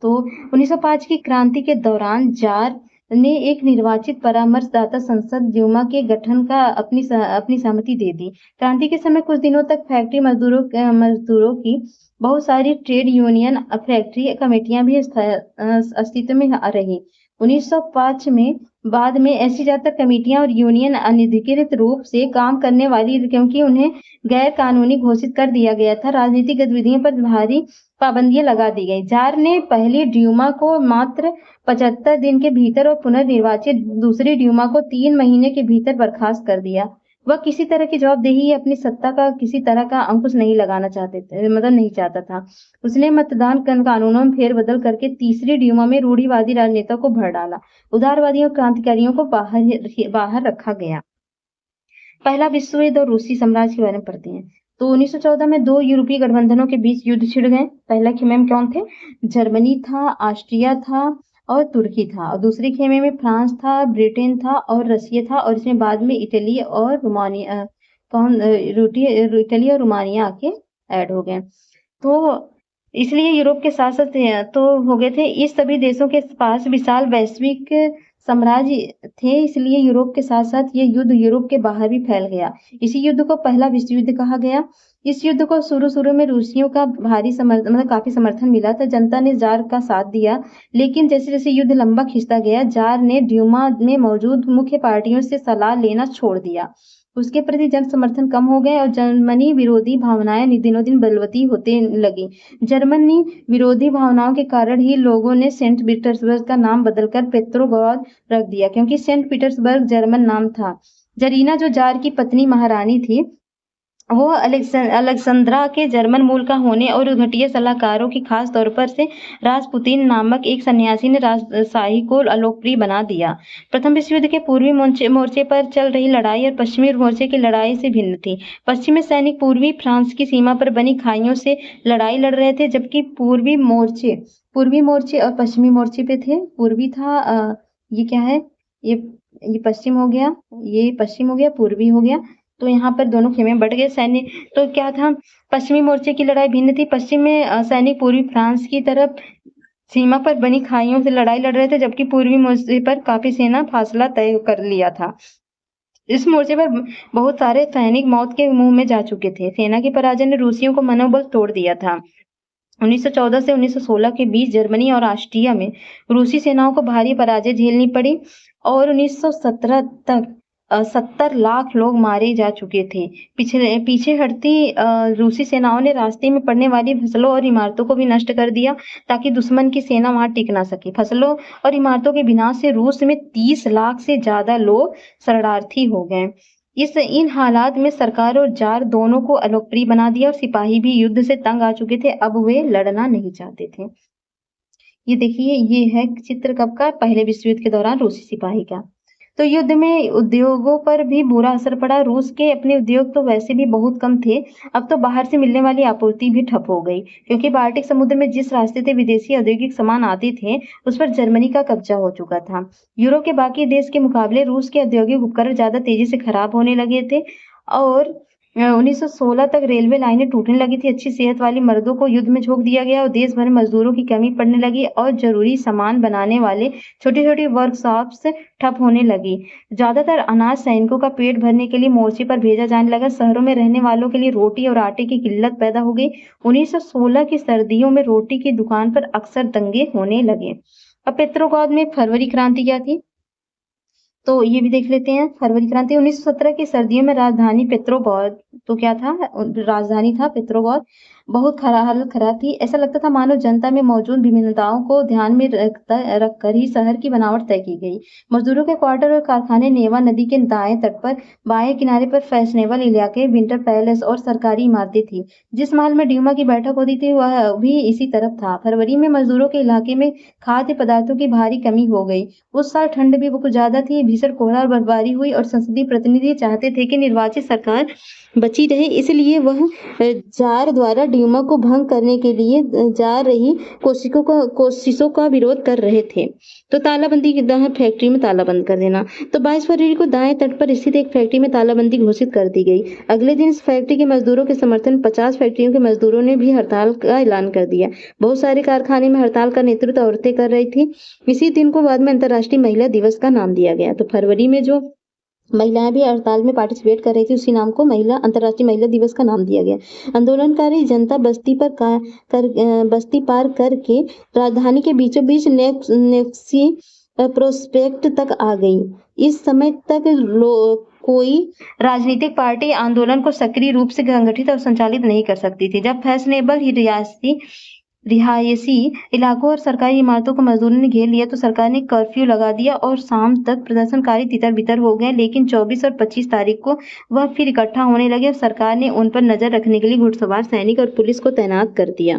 तो 1905 की क्रांति के दौरान जार ने एक निर्वाचित परामर्शदाता संसद ड्यूमा के गठन का अपनी सहमति दे दी। क्रांति के समय कुछ दिनों तक फैक्ट्री मजदूरों की बहुत सारी ट्रेड यूनियन फैक्ट्री कमेटियां भी अस्तित्व में रही। 1905 में बाद में ऐसी ज्यादातर कमेटियां और यूनियन अनधिकृत रूप से काम करने वाली, क्योंकि उन्हें गैर कानूनी घोषित कर दिया गया था, राजनीतिक गतिविधियों पर भारी पाबंदियां लगा दी गई। जार ने पहली ड्यूमा को मात्र 75 दिन के भीतर और पुनर्निर्वाचित दूसरी ड्यूमा को 3 महीने के भीतर बर्खास्त कर दिया। वह किसी तरह की जवाबदेही या अपनी सत्ता का किसी तरह का अंकुश नहीं लगाना चाहते थे, मतलब नहीं चाहता था। उसने मतदान कानूनों में फेरबदल करके तीसरी ड्यूमा में रूढ़िवादी राजनेता को भर डाला। उदारवादियों और क्रांतिकारियों को बाहर रखा गया। पहला विश्व युद्ध और रूसी साम्राज्य के बारे में पढ़ते हैं। तो 1914 में 2 यूरोपीय गठबंधनों के बीच युद्ध छिड़ गए। पहला खेमे में कौन थे? जर्मनी था, ऑस्ट्रिया था और तुर्की था। और दूसरे खेमे में फ्रांस था, ब्रिटेन था और रशिया था। और इसमें बाद में इटली और रोमानिया आके ऐड हो गए। तो इसलिए यूरोप के साथ साथ तो हो गए थे। इस सभी देशों के पास विशाल वैश्विक साम्राज्य थे, इसलिए यूरोप के साथ साथ ये युद्ध यूरोप के बाहर भी फैल गया। इसी युद्ध को पहला विश्व युद्ध कहा गया। इस युद्ध को शुरू में रूसियों का भारी समर्थन, मतलब काफी समर्थन मिला था। जनता ने जार का साथ दिया, लेकिन जैसे जैसे युद्ध लंबा खिंचता गया, जार ने ड्यूमा में मौजूद मुख्य पार्टियों से सलाह लेना छोड़ दिया। उसके प्रति जन समर्थन कम हो गए और जर्मनी विरोधी भावनाएं दिनों दिन बलवती होते लगी। जर्मनी विरोधी भावनाओं के कारण ही लोगों ने सेंट पीटर्सबर्ग का नाम बदलकर पेट्रोग्राद रख दिया, क्योंकि सेंट पीटर्सबर्ग जर्मन नाम था। जरीना जो जार की पत्नी महारानी थी, वो अलेक्जेंड्रा के जर्मन मूल का होने और घटिया सलाहकारों की खास तौर पर से रासपुतीन नामक एक सन्यासी ने राजशाही को अलोकप्रिय बना दिया। प्रथम विश्व युद्ध के पूर्वी मोर्चे पर चल रही लड़ाई और पश्चिमी मोर्चे की लड़ाई से भिन्न थी। पश्चिमी सैनिक पूर्वी फ्रांस की सीमा पर बनी खाइयों से लड़ाई लड़ रहे थे, जबकि पूर्वी मोर्चे और पश्चिमी मोर्चे पे थे। पूर्वी था ये क्या है, ये पश्चिम हो गया, ये पश्चिम हो गया, पूर्वी हो गया। तो यहाँ पर दोनों खेमे बढ़ गए। सैन्य तो क्या था, पश्चिमी मोर्चे की लड़ाई भिन्न थी। पश्चिम में सैनिक पूर्वी फ्रांस की तरफ सीमा पर बनी खाइयों से लड़ाई लड़ रहे थे, जबकि पूर्वी मोर्चे पर काफी सेना फासला तय कर लिया था। इस मोर्चे पर बहुत सारे सैनिक मौत के मुंह में जा चुके थे। सेना के पराजय ने रूसियों को मनोबल तोड़ दिया था। 1914 से 1916 के बीच जर्मनी और ऑस्ट्रिया में रूसी सेनाओं को भारी पराजय झेलनी पड़ी और 1917 तक 70 लाख लोग मारे जा चुके थे। पीछे हटती रूसी सेनाओं ने रास्ते में पड़ने वाली फसलों और इमारतों को भी नष्ट कर दिया, ताकि दुश्मन की सेना वहां टिक ना सके। फसलों और इमारतों के विनाश से रूस में 30 लाख से ज्यादा लोग शरणार्थी हो गए। इन हालात में सरकार और जार दोनों को अलोकप्रिय बना दिया और सिपाही भी युद्ध से तंग आ चुके थे। अब वे लड़ना नहीं चाहते थे। ये देखिए, ये है चित्र कब का? पहले विश्व युद्ध के दौरान रूसी सिपाही का। तो युद्ध में उद्योगों पर भी बुरा असर पड़ा। रूस के अपने उद्योग तो वैसे भी बहुत कम थे, अब तो बाहर से मिलने वाली आपूर्ति भी ठप हो गई, क्योंकि बाल्टिक समुद्र में जिस रास्ते से विदेशी औद्योगिक सामान आते थे, उस पर जर्मनी का कब्जा हो चुका था। यूरोप के बाकी देश के मुकाबले रूस के औद्योगिक उपकरण ज्यादा तेजी से खराब होने लगे थे और 1916 तक रेलवे लाइनें टूटने लगी थी। अच्छी सेहत वाली मर्दों को युद्ध में झोंक दिया गया और देश भर में मजदूरों की कमी पड़ने लगी और जरूरी सामान बनाने वाले छोटी छोटी वर्कशॉप्स ठप होने लगी। ज्यादातर अनाज सैनिकों का पेट भरने के लिए मोर्चे पर भेजा जाने लगा। शहरों में रहने वालों के लिए रोटी और आटे की किल्लत पैदा हो गई। 1916 की सर्दियों में रोटी की दुकान पर अक्सर दंगे होने लगे। अब पेट्रोग्राद में फरवरी क्रांति क्या थी, तो ये भी देख लेते हैं। फरवरी क्रांति 1917 की सर्दियों में राजधानी पेट्रोग्राद, तो क्या था, राजधानी था पेट्रोग्राद, बहुत हालत खराब थी। ऐसा लगता था मानो जनता में मौजूद विभिन्नताओं को ध्यान में रखकर ही शहर की बनावट तय की गई। मजदूरों के क्वार्टर और कारखाने नेवा नदी के दाएं तट पर, बाएं किनारे पर फैशनेबल इलाके, विंटर पैलेस और सरकारी इमारतें थी। जिस महल में ड्यूमा की बैठक होती थी वह भी इसी तरफ था। फरवरी में मजदूरों के इलाके में खाद्य पदार्थों की भारी कमी हो गई। उस साल ठंड भी बहुत ज्यादा थी, भीषण कोहरा और बर्फबारी हुई और संसदीय प्रतिनिधि चाहते थे कि निर्वाचित सरकार बची रहे, इसलिए वह जार द्वारा ड्यूमा को भंग करने के लिए जा रही कोशिशों का विरोध कर रहे थे। तो तालाबंदी की दाएं फैक्ट्री में तालाबंद कर देना। तो 22 फरवरी को दाएं तट पर स्थित एक फैक्ट्री में तालाबंदी घोषित कर दी गई। अगले दिन इस फैक्ट्री के मजदूरों के समर्थन में 50 फैक्ट्रियों के मजदूरों ने भी हड़ताल का ऐलान कर दिया। बहुत सारे कारखाने में हड़ताल का नेतृत्व औरतें कर रही थी। इसी दिन को बाद में अंतर्राष्ट्रीय महिला दिवस का नाम दिया गया। तो फरवरी में जो महिलाएं भी हड़ताल में पार्टिसिपेट कर रही थी, उसी नाम को अंतर्राष्ट्रीय महिला दिवस का नाम दिया गया। आंदोलनकारी जनता बस्ती पार करके राजधानी के बीचों बीच नेक्सी प्रोस्पेक्ट तक आ गई। इस समय तक कोई राजनीतिक पार्टी आंदोलन को सक्रिय रूप से संगठित और संचालित नहीं कर सकती थी। जब फैशनेबल रिहायशी इलाकों और सरकारी इमारतों को मजदूरों ने घेर लिया तो सरकार ने कर्फ्यू लगा दिया और शाम तक प्रदर्शनकारी तितर-बितर हो गए। लेकिन 24 और 25 तारीख को वह फिर इकट्ठा होने लगे और सरकार ने उन पर नजर रखने के लिए घुड़सवार सैनिक और पुलिस को तैनात कर दिया।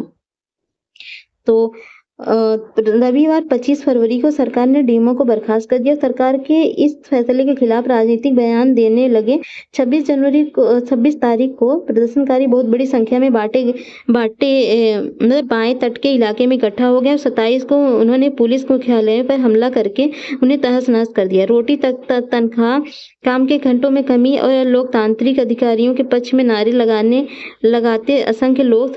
तो रविवार 25 फरवरी को सरकार ने डीएमओ को बर्खास्त कर दिया। सरकार के इस फैसले के खिलाफ राजनीतिक बयान देने लगे। 26 तारीख को प्रदर्शनकारी बहुत बड़ी संख्या में मतलब बाएं तट के इलाके में इकट्ठा हो गए। 27 को उन्होंने पुलिस मुख्यालय पर हमला करके उन्हें तहस-नहस कर दिया। रोटी तनख्वाह, काम के घंटों में कमी और लोकतांत्रिक अधिकारियों के पक्ष में नारे लगाते असंख्य लोग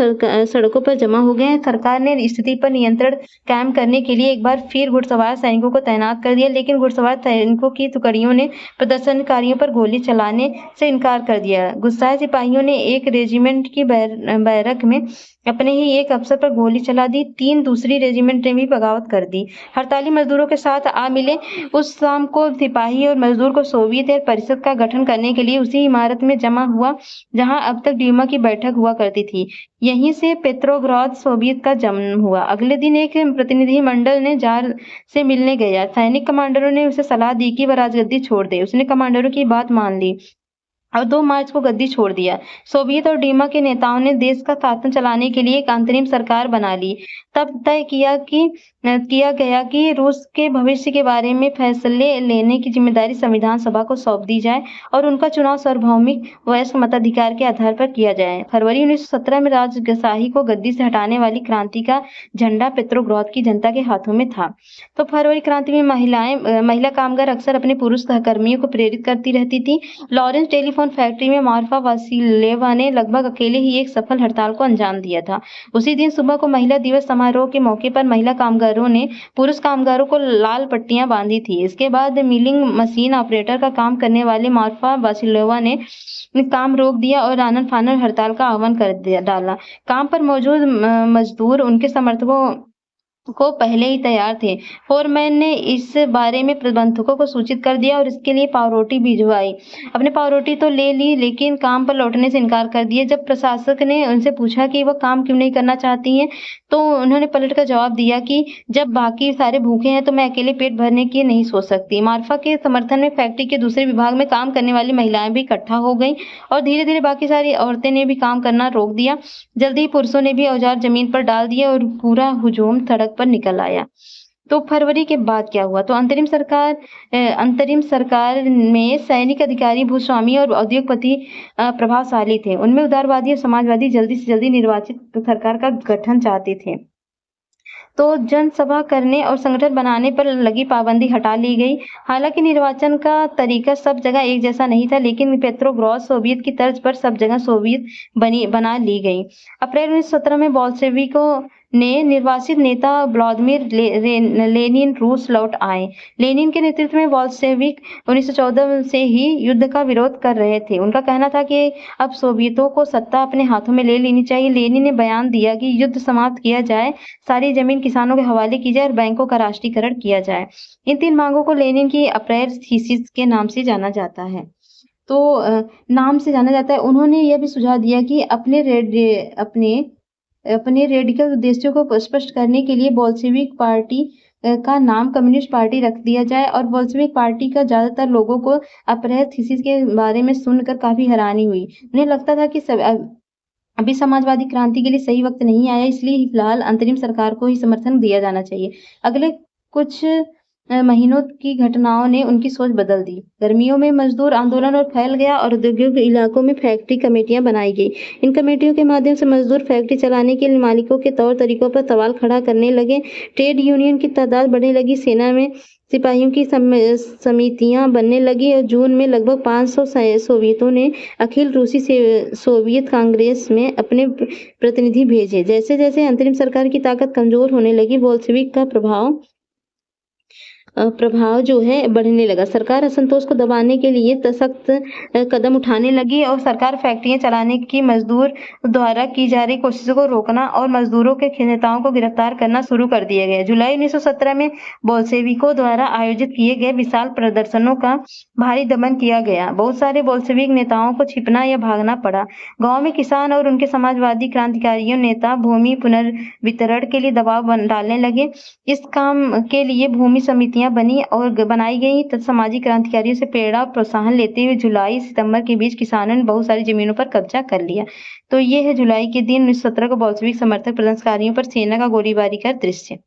सड़कों पर जमा हो गए। सरकार ने स्थिति पर नियंत्रण कायम करने के लिए एक बार फिर घुड़सवार सैनिकों को तैनात कर दिया, लेकिन घुड़सवार सैनिकों की टुकड़ियों ने प्रदर्शनकारियों पर गोली चलाने से इनकार कर दिया। गुस्साए सिपाहियों ने एक रेजिमेंट की बैरक में अपने ही एक अफसर पर गोली चला दी। 3 दूसरी रेजिमेंट ने भी बगावत कर दी। हड़ताली मजदूरों के साथ आ मिले। उस शाम को सिपाही और मजदूर को सोवियत एयर परिषद का गठन करने के लिए उसी इमारत में जमा हुआ जहां अब तक ड्यूमा की बैठक हुआ करती थी। यहीं से पेट्रोग्राद सोवियत का जन्म हुआ। अगले दिन एक प्रतिनिधि मंडल ने जार से मिलने गया। सैनिक कमांडरों ने उसे सलाह दी कि वह राजगद्दी छोड़ दे। उसने कमांडरों की बात मान ली और 2 मार्च को गद्दी छोड़ दिया। सोवियत और डीमा के नेताओं ने देश का शासन चलाने के लिए एक अंतरिम सरकार बना ली। तब तय किया गया कि रूस के भविष्य के बारे में फैसले लेने की जिम्मेदारी संविधान सभा को सौंप दी जाए और उनका चुनाव सार्वभौमिक वयस्क मताधिकार के आधार पर किया जाए। फरवरी 1917 में राजशाही को गद्दी से हटाने वाली क्रांति का झंडा पेट्रोग्राद की जनता के हाथों में था। तो फरवरी क्रांति में महिला कामगार अक्सर अपने पुरुष सहकर्मियों को प्रेरित करती रहती थी। लॉरेंस टेलीफोन फैक्ट्री में मार्फा वासिलेवा ने लगभग अकेले ही एक सफल हड़ताल को अंजाम दिया था। उसी दिन सुबह को महिला दिवस समारोह के मौके पर महिला कामगारों ने पुरुष कामगारों को लाल पट्टियां बांधी थी। इसके बाद मिलिंग मशीन ऑपरेटर का काम करने वाले मार्फा वासिलेवा ने काम रोक दिया और आनन-फानन हड़ताल का आह्वान कर डाला। काम पर मौजूद मजदूर उनके समर्थकों को पहले ही तैयार थे। फोरमैन ने इस बारे में प्रबंधकों को सूचित कर दिया और इसके लिए पावरोटी भिजवाई। अपने पावरोटी तो ले ली, लेकिन काम पर लौटने से इनकार कर दिया। जब प्रशासक ने उनसे पूछा कि वह काम क्यों नहीं करना चाहती हैं, तो उन्होंने पलट कर जवाब दिया कि जब बाकी सारे भूखे हैं तो मैं अकेले पेट भरने की नहीं सोच सकती। मार्फा के समर्थन में फैक्ट्री के दूसरे विभाग में काम करने वाली महिलाएं भी इकट्ठा हो गईं और धीरे धीरे बाकी सारी औरतें ने भी काम करना रोक दिया। जल्दी ही पुरुषों ने भी औजार जमीन पर डाल दिए और पूरा हुजूम सड़क पर निकल आया। तो फरवरी के बाद क्या हुआ? तो अंतरिम सरकार में सैनिक अधिकारी, भूस्वामी और उद्योगपति प्रभावशाली थे। उनमें उदारवादी और समाजवादी जल्दी से जल्दी निर्वाचित सरकार का गठन चाहते थे। तो जनसभा करने और संगठन बनाने पर लगी पाबंदी हटा ली गई। हालांकि निर्वाचन का तरीका सब जगह एक जैसा नहीं था, लेकिन पेट्रोग्राद सोवियत की तर्ज पर सब जगह सोवियत बना ली गई। अप्रैल 1917 में बोल्शेविकों ने निर्वासित नेता व्लादिमीर लेनिन रूस लौट आए। लेनिन के नेतृत्व में बोल्शेविक 1914 से ही युद्ध का विरोध कर रहे थे। उनका कहना था कि अब सोवियतों को सत्ता अपने हाथों में ले लेनी चाहिए। लेनिन ने बयान दिया कि युद्ध समाप्त किया जाए, सारी जमीन किसानों के हवाले की जाए और बैंकों का राष्ट्रीयकरण किया जाए। इन 3 मांगों को लेनिन की अप्रैल थीसिस के नाम से जाना जाता है। तो नाम से जाना जाता है। उन्होंने यह भी सुझाव दिया कि अपने रेडिकल उद्देश्यों को स्पष्ट करने के लिए बोल्शेविक पार्टी का नाम कम्युनिस्ट पार्टी रख दिया जाए और बोल्शेविक पार्टी का ज्यादातर लोगों को अप्रैल थीसिस के बारे में सुनकर काफी हैरानी हुई। उन्हें लगता था कि अभी समाजवादी क्रांति के लिए सही वक्त नहीं आया, इसलिए फिलहाल अंतरिम सरकार को ही समर्थन दिया जाना चाहिए। अगले कुछ महीनों की घटनाओं ने उनकी सोच बदल दी। गर्मियों में मजदूर आंदोलन और फैल गया और औद्योगिक इलाकों में फैक्ट्री कमेटियां बनाई गई। इन कमेटियों के माध्यम से मजदूर फैक्ट्री चलाने के लिए मालिकों के तौर तरीकों पर सवाल खड़ा करने लगे। ट्रेड यूनियन की तादाद बढ़ने लगी। सेना में सिपाहियों की समितियां बनने लगी और जून में लगभग 500 सोवियतों ने अखिल रूसी सोवियत कांग्रेस में अपने प्रतिनिधि भेजे। जैसे जैसे अंतरिम सरकार की ताकत कमजोर होने लगी, बोल्शेविक का प्रभाव जो है बढ़ने लगा। सरकार असंतोष को दबाने के लिए सख्त कदम उठाने लगी और सरकार फैक्ट्रियां चलाने की मजदूर द्वारा की जा रही कोशिशों को रोकना और मजदूरों के नेताओं को गिरफ्तार करना शुरू कर दिया गया। जुलाई 1917 में बोल्शेविकों द्वारा आयोजित किए गए विशाल प्रदर्शनों का भारी दमन किया गया। बहुत सारे बोल्शेविक नेताओं को छिपना या भागना पड़ा। गाँव में किसान और उनके समाजवादी क्रांतिकारियों नेता भूमि पुनर्वितरण के लिए दबाव डालने लगे। इस काम के लिए भूमि समितियां बनी और बनाई गई। सामाजिक क्रांतिकारियों से प्रेरणा प्रोत्साहन लेते हुए जुलाई सितंबर के बीच किसानों ने बहुत सारी जमीनों पर कब्जा कर लिया। तो ये है जुलाई के दिन 1917 को बोल्शेविक समर्थक प्रदर्शनकारियों पर सेना का गोलीबारी का दृश्य।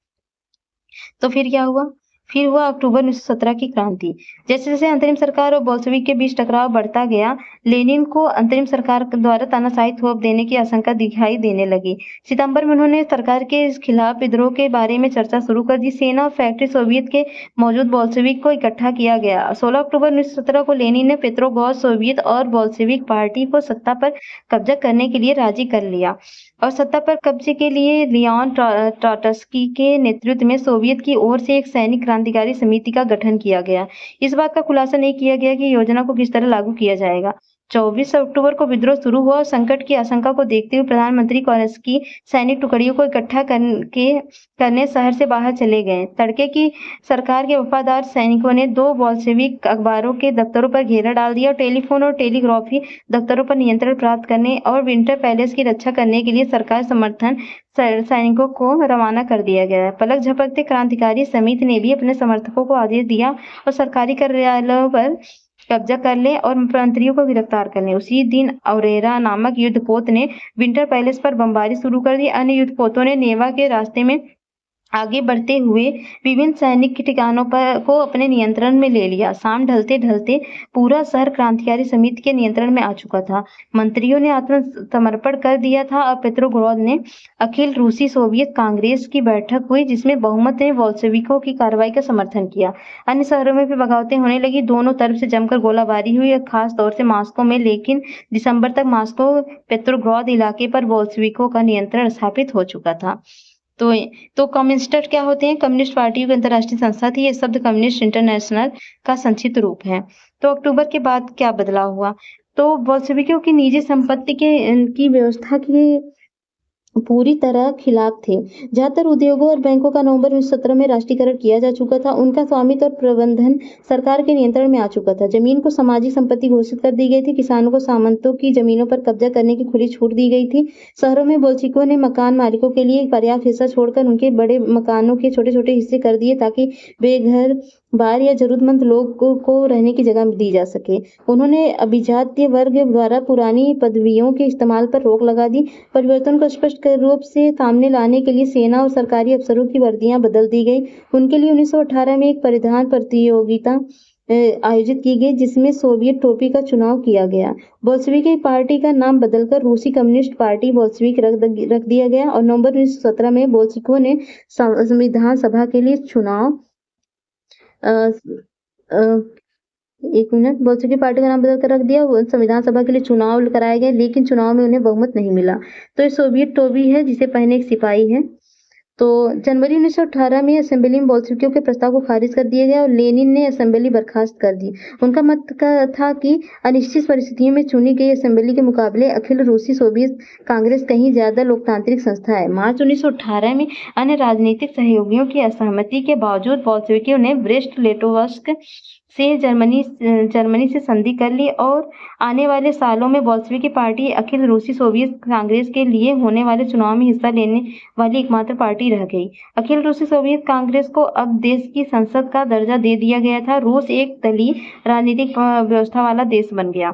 तो फिर क्या हुआ? फिर हुआ अक्टूबर 1917 की क्रांति। जैसे जैसे अंतरिम सरकार और बोल्शेविक के बीच टकराव बढ़ता गया, लेनिन को अंतरिम सरकार द्वारा तानाशाही थोप देने की आशंका दिखाई देने लगी। सितंबर में उन्होंने सरकार के खिलाफ विद्रोह के बारे में चर्चा शुरू कर दी। सेना और फैक्ट्री सोवियत के मौजूद बोल्शेविक को इकट्ठा किया गया। 16 अक्टूबर 1917 को लेनिन ने पेट्रोग्राद सोवियत और बोल्शेविक पार्टी को सत्ता पर कब्जा करने के लिए राजी कर लिया और सत्ता पर कब्जे के लिए लियोन ट्रॉट्स्की के नेतृत्व में सोवियत की ओर से एक सैनिक क्रांतिकारी समिति का गठन किया गया। इस बात का खुलासा नहीं किया गया कि योजना को किस तरह लागू किया जाएगा। 24 अक्टूबर को विद्रोह शुरू हुआ और संकट की आशंका को देखते हुए प्रधानमंत्री कोरेस्की सैनिक टुकड़ियों को इकट्ठा करने शहर से बाहर चले गए। तड़के की सरकार के वफादार सैनिकों ने 2 बोल्शेविक अखबारों के दफ्तरों पर घेरा डाल दिया और टेलीफोन और टेलीग्राफी दफ्तरों पर नियंत्रण प्राप्त करने और विंटर पैलेस की रक्षा करने के लिए सरकार समर्थन सैनिकों को रवाना कर दिया गया। पलक झपकते क्रांतिकारी समिति ने भी अपने समर्थकों को आदेश दिया और सरकारी कार्यालयों पर कब्जा कर ले और मंत्रियों को गिरफ्तार कर ले। उसी दिन औरेरा नामक युद्धपोत ने विंटर पैलेस पर बमबारी शुरू कर दी। अन्य युद्धपोतों ने नेवा के रास्ते में आगे बढ़ते हुए विभिन्न सैनिक ठिकानों को अपने नियंत्रण में ले लिया। शाम ढलते ढलते पूरा शहर क्रांतिकारी समिति के नियंत्रण में आ चुका था। मंत्रियों ने आत्मसमर्पण कर दिया था और पेट्रोग्राद में अखिल रूसी सोवियत कांग्रेस की बैठक हुई, जिसमें बहुमत ने बोल्शेविकों की कार्रवाई का समर्थन किया। अन्य शहरों में भी बगावतें होने लगी। दोनों तरफ से जमकर गोलाबारी हुई, खास तौर से मॉस्को में। लेकिन दिसंबर तक मॉस्को पेट्रोग्राद इलाके पर बोल्शेविकों का नियंत्रण स्थापित हो चुका था। तो कम्युनिस्ट क्या होते हैं? कम्युनिस्ट पार्टी की अंतर्राष्ट्रीय संस्था थी। ये शब्द कम्युनिस्ट इंटरनेशनल का संक्षिप्त रूप है। तो अक्टूबर के बाद क्या बदलाव हुआ? तो बोल्शेविकों की निजी संपत्ति की व्यवस्था की पूरी तरह खिलाफ थे। ज्यादातर उद्योगों और बैंकों का नवंबर 1917 में राष्ट्रीयकरण किया जा चुका था। उनका स्वामित्व और प्रबंधन सरकार के नियंत्रण में आ चुका था। जमीन को सामाजिक संपत्ति घोषित कर दी गई थी। किसानों को सामंतों की जमीनों पर कब्जा करने की खुली छूट दी गई थी। शहरों में बोल्शेविकों ने मकान मालिकों के लिए पर्याप्त हिस्सा छोड़कर उनके बड़े मकानों के छोटे छोटे हिस्से कर दिए ताकि बेघर बार या जरूरतमंद लोगों को रहने की जगह दी जा सके। उन्होंने अभिजात्य वर्ग द्वारा पुरानी पदवियों के इस्तेमाल पर रोक लगा दी। परिवर्तन को स्पष्ट रूप से सामने लाने के लिए सेना और सरकारी अफसरों की वर्दियां बदल दी गई। उनके लिए 1918 में एक परिधान प्रतियोगिता आयोजित की गई, जिसमें सोवियत टोपी का चुनाव किया गया। बोल्शेविक पार्टी का नाम बदलकर रूसी कम्युनिस्ट पार्टी बोल्शेविक रख दिया गया और नवंबर 1917 में बोल्शेविकों ने संविधान सभा के लिए चुनाव एक मिनट बोल्शेविक पार्टी का नाम बदल कर रख दिया। संविधान सभा के लिए चुनाव कराए गए, लेकिन चुनाव में उन्हें बहुमत नहीं मिला। तो ये सोवियत टोपी है, जिसे पहने एक सिपाही है। तो जनवरी 1918 में असेंबली में बोल्शेविकों के प्रस्ताव को खारिज कर दिया गया और लेनिन ने असेंबली बर्खास्त कर दी। उनका मत था कि अनिश्चित परिस्थितियों में चुनी गई असेंबली के मुकाबले अखिल रूसी सोवियत कांग्रेस कहीं ज्यादा लोकतांत्रिक संस्था है। मार्च 1918 में अन्य राजनीतिक सहयोगियों की असहमति के बावजूद बोल्शेविकों ने ब्रेस्ट लिटोवस्क से जर्मनी से संधि कर ली और आने वाले सालों में बोल्शेविक पार्टी अखिल रूसी सोवियत कांग्रेस के लिए होने वाले चुनाव में हिस्सा लेने वाली एकमात्र पार्टी रह गई। अखिल रूसी सोवियत कांग्रेस को अब देश की संसद का दर्जा दे दिया गया था। रूस एक दलीय राजनीतिक व्यवस्था वाला देश बन गया।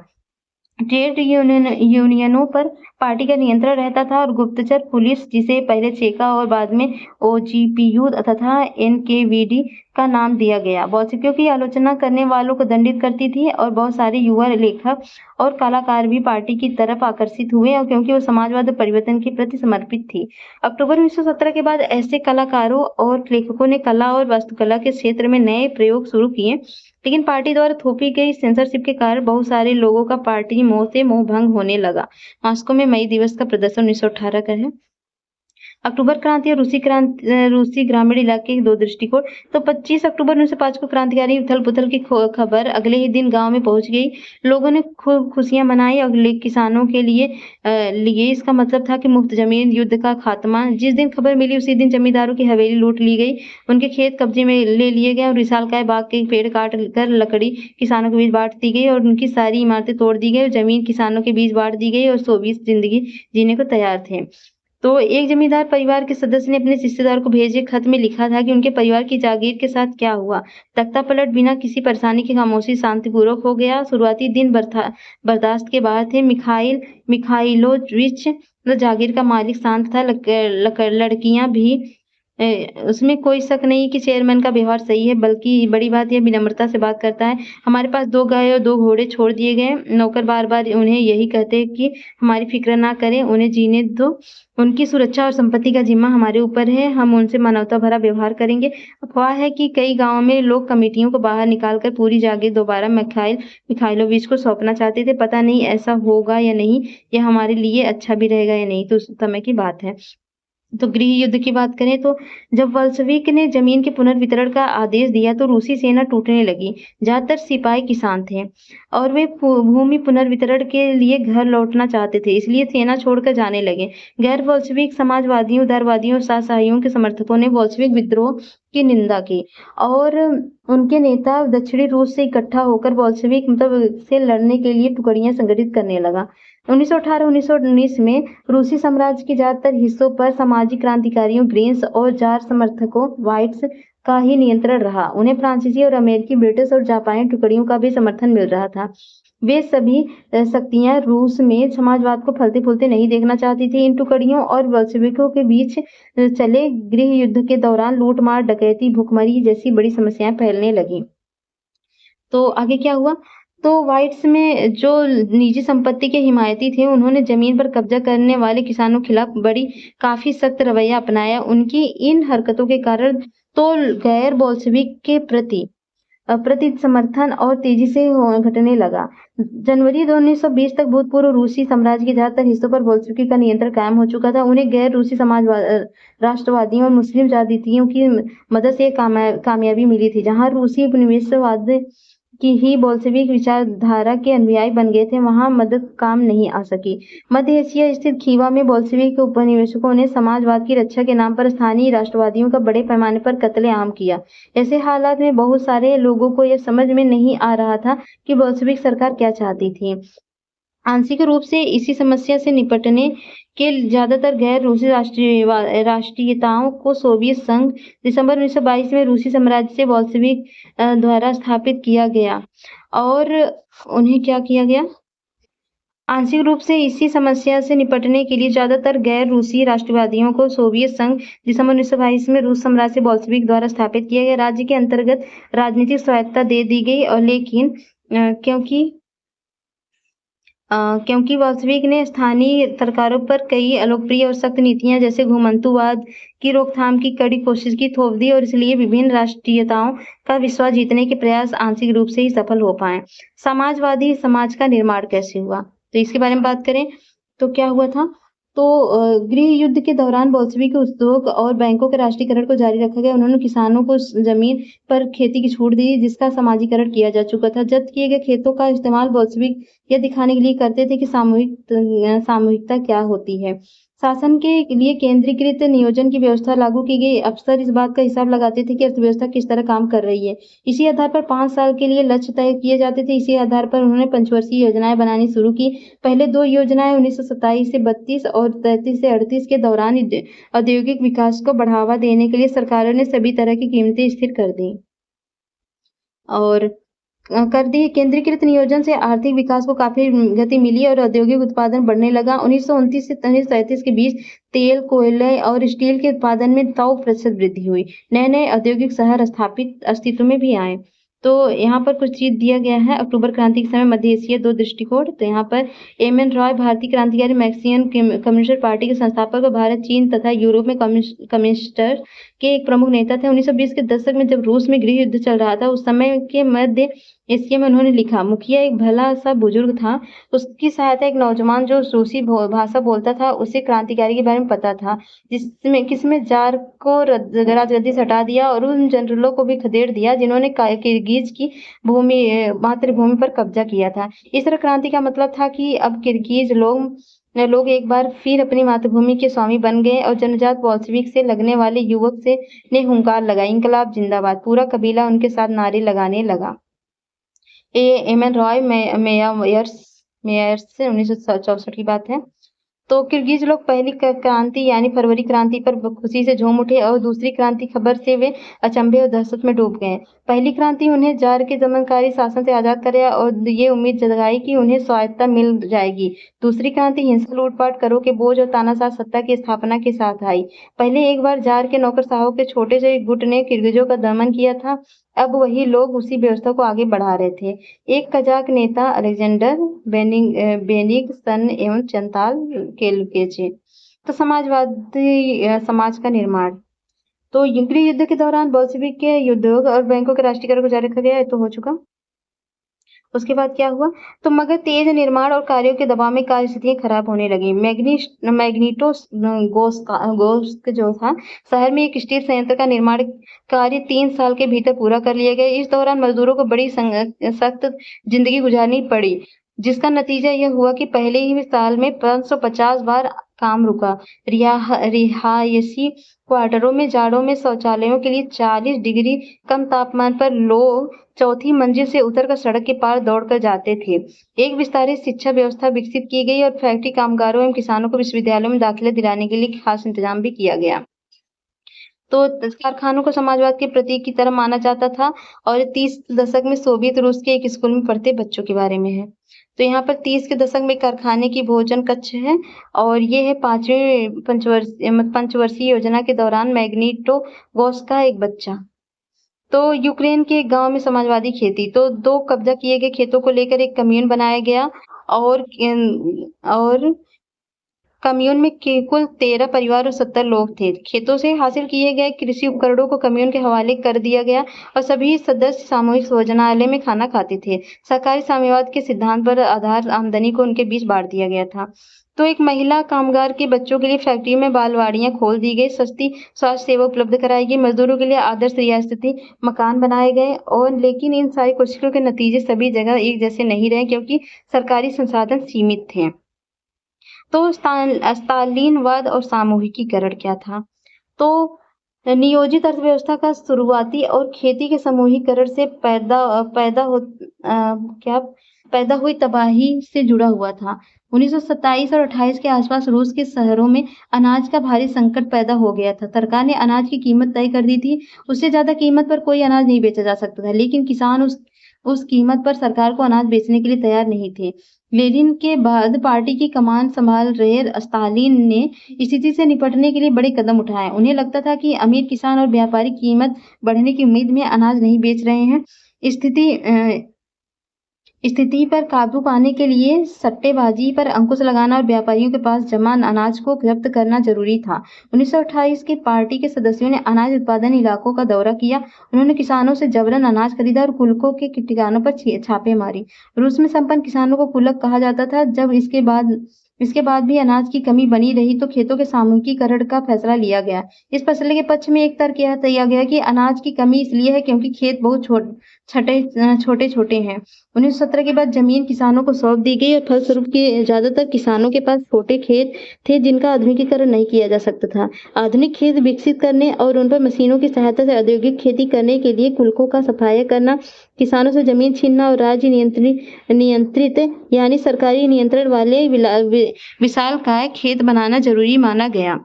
ट्रेड यूनियनों पर पार्टी का नियंत्रण रहता था और गुप्तचर पुलिस, जिसे पहले चेका और बाद में ओजीपीयू तथा एनकेवीडी का नाम दिया गया, बोल्शेविकों की आलोचना करने वालों को दंडित करती थी और बहुत सारे युवा लेखक और कलाकार भी पार्टी की तरफ आकर्षित हुए और क्योंकि वो समाजवाद और परिवर्तन के प्रति समर्पित थी। अक्टूबर 1917 के बाद ऐसे कलाकारों और लेखकों ने कला और वास्तुकला के क्षेत्र में नए प्रयोग शुरू किए, लेकिन पार्टी द्वारा थोपी गई सेंसरशिप के कारण बहुत सारे लोगों का पार्टी से मोह भंग होने लगा। मॉस्को में मई दिवस का प्रदर्शन 1918 का है। अक्टूबर क्रांति और रूसी ग्रामीण इलाके के दो दृष्टिकोण। तो 25 अक्टूबर 1905 को क्रांतिकारी उथल-पुथल की खबर अगले ही दिन गांव में पहुंच गई। लोगों ने खूब खुशियां मनाई और किसानों के लिए इसका मतलब था कि मुफ्त जमीन युद्ध का खात्मा। जिस दिन खबर मिली उसी दिन जमींदारों की हवेली लूट ली गई, उनके खेत कब्जे में ले लिए गए और विशालकाय बाग के पेड़ काट कर लकड़ी किसानों के बीच बांट दी गई और उनकी सारी इमारतें तोड़ दी गई और जमीन किसानों के बीच बांट दी गई और सो 20 जिंदगी जीने को तैयार थे। तो एक जमींदार परिवार के सदस्य ने अपने रिश्तेदार को भेजे खत में लिखा था कि उनके परिवार की जागीर के साथ क्या हुआ। तख्ता पलट बिना किसी परेशानी के खामोशी शांतिपूर्वक हो गया। शुरुआती दिन बर्दाश्त के बाहर थे। मिखाइलोविच जागीर का मालिक शांत था। लड़कियां भी उसमें कोई शक नहीं कि चेयरमैन का व्यवहार सही है, बल्कि बड़ी बात यह विनम्रता से बात करता है। हमारे पास 2 गाय और 2 घोड़े छोड़ दिए गए। नौकर बार-बार उन्हें यही कहते हैं कि हमारी फिक्र ना करें, उन्हें जीने दो। उनकी सुरक्षा और संपत्ति का जिम्मा हमारे ऊपर है। हम उनसे मानवता भरा व्यवहार करेंगे। अफवाह है कि कई गाँवों में लोग कमेटियों को बाहर निकालकर पूरी जागीर दोबारा मिखाइलोविच को सौंपना चाहते थे। पता नहीं ऐसा होगा या नहीं, यह हमारे लिए अच्छा भी रहेगा या नहीं, तो उस समय की बात है। तो गृह युद्ध की बात करें तो जब बोल्शेविक ने जमीन के पुनर्वितरण का आदेश दिया तो रूसी सेना टूटने लगी। ज्यादातर सिपाही किसान थे और वे भूमि पुनर्वितरण के लिए घर लौटना चाहते थे, इसलिए सेना छोड़कर जाने लगे। गैर बोल्शेविक समाजवादियों, उदारवादियों और शाहशाहियों के समर्थकों ने बोल्शेविक विद्रोह की निंदा की और उनके नेता दक्षिणी रूस से इकट्ठा होकर बोल्शेविक से लड़ने के लिए टुकड़ियां संगठित करने लगा। 1918-1919 में रूसी साम्राज्य के ज्यादातर हिस्सों पर सामाजिक क्रांतिकारियों, ग्रीन्स और जार समर्थकों व्हाइट्स का ही नियंत्रण रहा। उन्हें फ्रांसीसी और अमेरिकी, ब्रिटिश और जापानी टुकड़ियों का भी समर्थन मिल रहा था। वे सभी शक्तियां रूस में समाजवाद को फलते-फूलते नहीं देखना चाहती थी। इन टुकड़ियों और बोल्शेविकों के बीच चले गृह युद्ध के दौरान लूट-मार, डकैती, भुखमरी जैसी बड़ी समस्याएं फैलने लगीं। तो आगे क्या हुआ? तो व्हाइट्स में जो निजी संपत्ति के हिमायती थे, उन्होंने जमीन पर कब्जा करने वाले किसानों के खिलाफ काफी सख्त रवैया अपनाया। उनकी इन हरकतों के कारण तो गैर बोल्शेविक के प्रति समर्थन और तेजी से घटने लगा। जनवरी 1920 तक भूतपूर्व रूसी साम्राज्य के ज्यादातर हिस्सों पर बोल्शेविकी का नियंत्रण कायम हो चुका था। उन्हें गैर रूसी राष्ट्रवादियों और मुस्लिम जातीयों की मदद से कामयाबी मिली थी। जहां रूसी उपनिवेशवाद की ही बोल्शेविक विचारधारा के अनुयायी बन गए थे, वहां मदद काम नहीं आ सकी। मध्य एशिया स्थित खीवा में बोल्शेविक उपनिवेशकों ने समाजवाद की रक्षा के नाम पर स्थानीय राष्ट्रवादियों का बड़े पैमाने पर कत्लेआम किया। ऐसे हालात में बहुत सारे लोगों को यह समझ में नहीं आ रहा था कि बोल्शेविक सरकार क्या चाहती थी। आंशिक रूप से इसी समस्या से निपटने के ज्यादातर गैर रूसी राष्ट्रीयताओं को सोवियत संघ दिसंबर 1922 में रूसी साम्राज्य से बोल्शेविक द्वारा स्थापित किया गया और उन्हें क्या किया गया? आंशिक रूप से इसी समस्या से निपटने के लिए ज्यादातर गैर रूसी राष्ट्रवादियों को सोवियत संघ दिसंबर 1922 में रूस साम्राज्य से बोल्शेविक द्वारा स्थापित किया गया। राज्य के अंतर्गत राजनीतिक स्वायत्तता दे दी गई और लेकिन क्योंकि बोल्शेविक ने स्थानीय सरकारों पर कई अलोकप्रिय और सख्त नीतियां जैसे घुमंतुवाद की रोकथाम की कड़ी कोशिश की थोप दी और इसलिए विभिन्न राष्ट्रीयताओं का विश्वास जीतने के प्रयास आंशिक रूप से ही सफल हो पाए। समाजवादी समाज का निर्माण कैसे हुआ, तो इसके बारे में बात करें तो क्या हुआ था? तो गृह युद्ध के दौरान बोल्शेविक उद्योग और बैंकों के राष्ट्रीयकरण को जारी रखा गया। उन्होंने किसानों को जमीन पर खेती की छूट दी, जिसका समाजीकरण किया जा चुका था। जब्त किए गए खेतों का इस्तेमाल बोल्शेविक यह दिखाने के लिए करते थे कि सामूहिकता क्या होती है। शासन के लिए केंद्रीकृत नियोजन की व्यवस्था लागू की गई। अफसर इस बात का हिसाब लगाते थे कि अर्थव्यवस्था किस तरह काम कर रही है। इसी आधार पर 5 साल के लिए लक्ष्य तय किए जाते थे। इसी आधार पर उन्होंने पंचवर्षीय योजनाएं बनानी शुरू की। पहले 2 योजनाएं 1927 से 32 और 33 से 38 के दौरान औद्योगिक विकास को बढ़ावा देने के लिए सरकारों ने सभी तरह की कीमतें स्थिर कर दी। और कर दी। केंद्रीकृत नियोजन से आर्थिक विकास को काफी गति मिली और औद्योगिक उत्पादन बढ़ने लगा। 1929 से 1937 के बीच तेल, कोयले और स्टील के उत्पादन में 100% वृद्धि हुई। नए-नए औद्योगिक शहर स्थापित अस्तित्व में भी आए। तो यहाँ पर कुछ चीज़ दिया गया है। अक्टूबर क्रांति के समय मध्य एशिया 2 दृष्टिकोण। तो यहाँ पर एम.एन. रॉय भारतीय क्रांतिकारी मैक्सियन कम्युनिस्ट पार्टी के संस्थापक और भारत, चीन तथा यूरोप में कम्युनिस्ट के एक प्रमुख नेता थे। 1920 के दशक में जब रूस में गृह युद्ध चल रहा था, उस समय के मध्य एशिया में उन्होंने लिखा। मुखिया एक भला सा बुजुर्ग था। उसकी सहायता एक नौजवान जो रूसी भाषा बोलता था, उसे क्रांतिकारी के बारे में पता था, किसमें जार को राजगद्दी से हटा दिया और उन जनरलों को भी खदेड़ दिया जिन्होंने किर्गिज की मातृभूमि पर कब्जा किया था। इस तरह क्रांति का मतलब था कि अब किर्गिज लोग एक बार फिर अपनी मातृभूमि के स्वामी बन गए और जन्मजात बोल्शेविक से लगने वाले युवक ने हुंकार लगाई, इंकलाब जिंदाबाद। पूरा कबीला उनके साथ नारे लगाने लगा। एम.एन. रॉय मेयर्स से 1964 की बात है। तो किर्गिज लोग पहली क्रांति यानी फरवरी क्रांति पर खुशी से झूम उठे और दूसरी क्रांति खबर से वे अचंभे और दहशत में डूब गए। पहली क्रांति उन्हें जार के दमनकारी शासन से आजाद करे और ये उम्मीद जगाई कि उन्हें स्वायत्तता मिल जाएगी। दूसरी क्रांति हिंसा, लूटपाट, करों के बोझ और तानाशाह सत्ता की स्थापना के साथ आई। पहले एक बार जार के नौकरशाहों के छोटे से गुट ने किर्गिजों का दमन किया था, अब वही लोग उसी व्यवस्था को आगे बढ़ा रहे थे। एक कजाक नेता अलेक्जेंडर बेनिग्सन एवं चंताल केलकेचे। तो समाजवादी समाज का निर्माण। तो गृह युद्ध के दौरान बोल्शेविक के उद्योग और बैंकों के राष्ट्रीयकरण को जारी रखा गया, तो हो चुका। उसके बाद क्या हुआ? तो मगर तेज निर्माण और कार्यों के दबाव में कार्य स्थितियां खराब होने लगी। मैग्निटोगोर्स्क जो था, शहर में एक स्टील संयंत्र का निर्माण कार्य 3 साल के भीतर पूरा कर लिया गया। इस दौरान मजदूरों को बड़ी सख्त जिंदगी गुजारनी पड़ी, जिसका नतीजा यह हुआ कि पहले ही साल में 550 बार काम रुका। रिहायशी क्वार्टरों में जाड़ों में शौचालयों के लिए 40 डिग्री कम तापमान पर लोग चौथी मंजिल से उतरकर सड़क के पार दौड़कर जाते थे। एक विस्तारित शिक्षा व्यवस्था विकसित की गई और फैक्ट्री कामगारों एवं किसानों को विश्वविद्यालयों में दाखिला दिलाने के लिए खास इंतजाम भी किया गया। तो कारखानों को समाजवाद के प्रतीक की तरह माना जाता था और 30 दशक में सोवियत रूस के एक स्कूल में पढ़ते बच्चों के बारे में है। तो यहाँ पर 30 के दशक में कारखाने की भोजन कक्ष है और ये है 5वीं पंचवर्षीय योजना के दौरान मैग्निटोगोर्स्क का एक बच्चा। तो यूक्रेन के एक गांव में समाजवादी खेती। तो 2 कब्जा किए गए खेतों को लेकर एक कम्यून बनाया गया और कम्यून में कुल 13 परिवार और 70 लोग थे। खेतों से हासिल किए गए कृषि उपकरणों को कम्यून के हवाले कर दिया गया और सभी सदस्य सामूहिक भोजनालय में खाना खाते थे। सरकारी साम्यवाद के सिद्धांत पर आधार आमदनी को उनके बीच बांट दिया गया था। तो एक महिला कामगार के बच्चों के लिए फैक्ट्री में बालवाड़ियां खोल दी गई, सस्ती स्वास्थ्य सेवा उपलब्ध कराई गई, मजदूरों के लिए आदर्श रियासती मकान बनाए गए। और लेकिन इन सारी कोशिशों के नतीजे सभी जगह एक जैसे नहीं रहे, क्योंकि सरकारी संसाधन सीमित थे। तो स्तालिनवाद और सामूहिकीकरण क्या था? तो नियोजित अर्थव्यवस्था का शुरुआती और खेती के समूहीकरण से पैदा हुई तबाही से जुड़ा हुआ था। 1927 और 28 के आसपास रूस के शहरों में अनाज का भारी संकट पैदा हो गया था। सरकार ने अनाज की कीमत तय कर दी थी, उससे ज्यादा कीमत पर कोई अनाज नहीं बेचा जा सकता था, लेकिन किसान उस कीमत पर सरकार को अनाज बेचने के लिए तैयार नहीं थे। लेनिन के बाद पार्टी की कमान संभाल रहे स्टालिन ने स्थिति से निपटने के लिए बड़े कदम उठाए। उन्हें लगता था कि अमीर किसान और व्यापारी कीमत बढ़ने की उम्मीद में अनाज नहीं बेच रहे हैं। स्थिति पर काबू पाने के लिए सट्टेबाजी पर अंकुश लगाना और व्यापारियों के पास जमा अनाज को जब्त करना जरूरी था। 1928 के पार्टी के सदस्यों ने अनाज उत्पादन इलाकों का दौरा किया। उन्होंने किसानों से जबरन अनाज खरीदा और कुलकों के ठिकानों पर छापे मारी। रूस में संपन्न किसानों को कुलक कहा जाता था। जब इसके बाद भी अनाज की कमी बनी रही तो खेतों के सामूहिकीकरण का फैसला लिया गया। इस फैसले के पक्ष में एक तर्क यह दिया गया कि अनाज की कमी इसलिए है क्योंकि खेत बहुत छोटे हैं। 1917 के बाद जमीन किसानों को सौंप दी गई और फलस्वरूप ज्यादातर किसानों के पास छोटे खेत थे जिनका आधुनिकीकरण नहीं किया जा सकता था। आधुनिक खेत विकसित करने और उन पर मशीनों की सहायता से औद्योगिक खेती करने के लिए कुलकों का सफाया करना, किसानों से जमीन छीनना और राज्य नियंत्रित यानी सरकारी नियंत्रण वाले विशालकाय खेत बनाना जरूरी माना गया।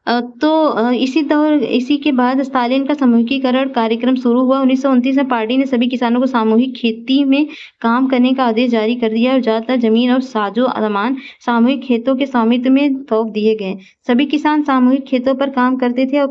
इसी के बाद स्टालिन का सामूहिकीकरण कार्यक्रम शुरू हुआ। 1929 में पार्टी ने सभी किसानों को सामूहिक खेती में काम करने का आदेश जारी कर दिया और ज़्यादातर जमीन और सामान सामूहिक खेतों के स्वामित्व में सौंप दिए गए। सभी किसान सामूहिक खेतों पर काम करते थे और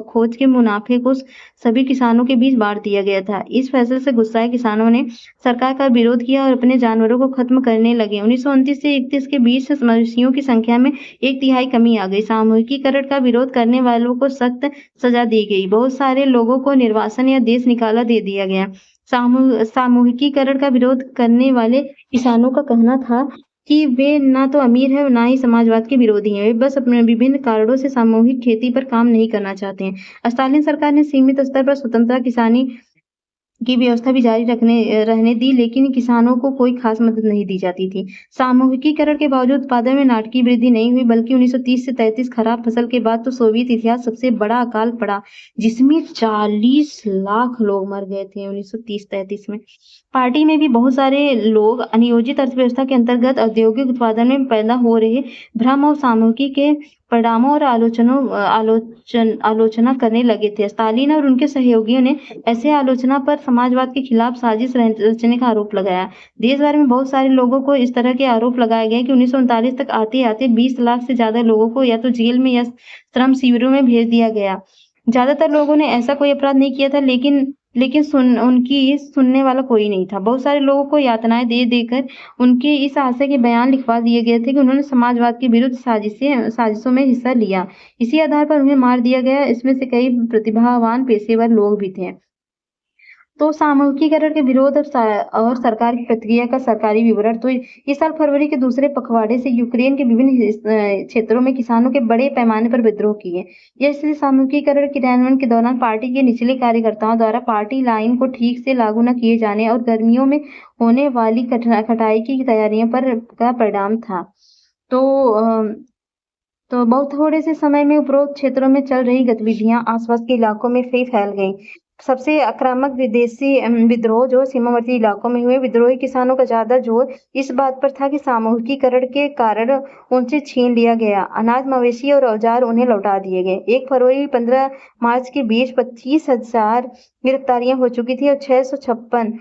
खोज के मुनाफे को सभी किसानों के बीच बांट दिया गया था। इस फैसले से गुस्साए किसानों ने सरकार का विरोध किया और अपने जानवरों को खत्म करने लगे। 1929 से 31 के बीच मवेशियों की संख्या में 1/3 कमी आ गई। सामूहिकीकरण का विरोध करने वालों को सख्त सजा दी गई। बहुत सारे लोगों को निर्वासन या देश निकाला दे दिया गया। सामूहिकीकरण का विरोध करने वाले किसानों का कहना था कि वे ना तो अमीर हैं और ना ही समाजवाद के विरोधी हैं। वे बस अपने विभिन्न कारणों से सामूहिक खेती पर काम नहीं करना चाहते हैं। स्टालिन सरकार ने सीमित स्तर पर स्वतंत्रता किसानी की व्यवस्था भी जारी रहने दी, लेकिन किसानों को कोई खास मदद नहीं दी जाती थी। सामूहिकीकरण के बावजूद उत्पादन में नाटकीय वृद्धि नहीं हुई, बल्कि 1930 से 33 खराब फसल के बाद तो सोवियत इतिहास सबसे बड़ा अकाल पड़ा, जिसमें 40 लाख लोग मर गए थे 1930-33 में। पार्टी में भी बहुत सारे लोग अनियोजित अर्थव्यवस्था के अंतर्गत औद्योगिक उत्पादन में पैदा हो रहे भ्रम और सामूहिकी के परिणामों और आलोचना करने लगे थे। स्टालिन और उनके सहयोगियों ने ऐसे आलोचना पर समाजवाद के खिलाफ साजिश रचने का आरोप लगाया। देश भर में बहुत सारे लोगों को इस तरह के आरोप लगाए गए कि 1939 तक आते-आते 20 लाख से ज्यादा लोगों को या तो जेल में या श्रम शिविरों में भेज दिया गया। ज्यादातर लोगों ने ऐसा कोई अपराध नहीं किया था, लेकिन उनकी सुनने वाला कोई नहीं था। बहुत सारे लोगों को यातनाएं दे देकर उनके इस आशय के बयान लिखवा दिए गए थे कि उन्होंने समाजवाद के विरुद्ध साजिशों में हिस्सा लिया। इसी आधार पर उन्हें मार दिया गया। इसमें से कई प्रतिभावान पेशेवर लोग भी थे। तो सामूहिकीकरण के विरोध और सरकार की प्रतिक्रिया का सरकारी विवरण। तो इस साल फरवरी के दूसरे पखवाड़े से यूक्रेन के विभिन्न क्षेत्रों में किसानों के बड़े पैमाने पर विद्रोह किए। यह स्थिति सामूहिकीकरण क्रियान्वयन के दौरान पार्टी के निचले कार्यकर्ताओं द्वारा पार्टी लाइन को ठीक से लागू न किए जाने और गर्मियों में होने वाली कटाई की तैयारियों का परिणाम था। तो बहुत थोड़े से समय में उपरोक्त क्षेत्रों में चल रही गतिविधियां आसपास के इलाकों में फैल गईं। सबसे आक्रामक विदेशी विद्रोह जो सीमावर्ती इलाकों में हुए। विद्रोही किसानों का ज्यादा जोर इस बात पर था कि सामूहिकीकरण के कारण उनसे छीन लिया गया अनाज, मवेशी और औजार उन्हें लौटा दिए गए। 1 फरवरी 15 मार्च के बीच 25,000 गिरफ्तारियां हो चुकी थी और 656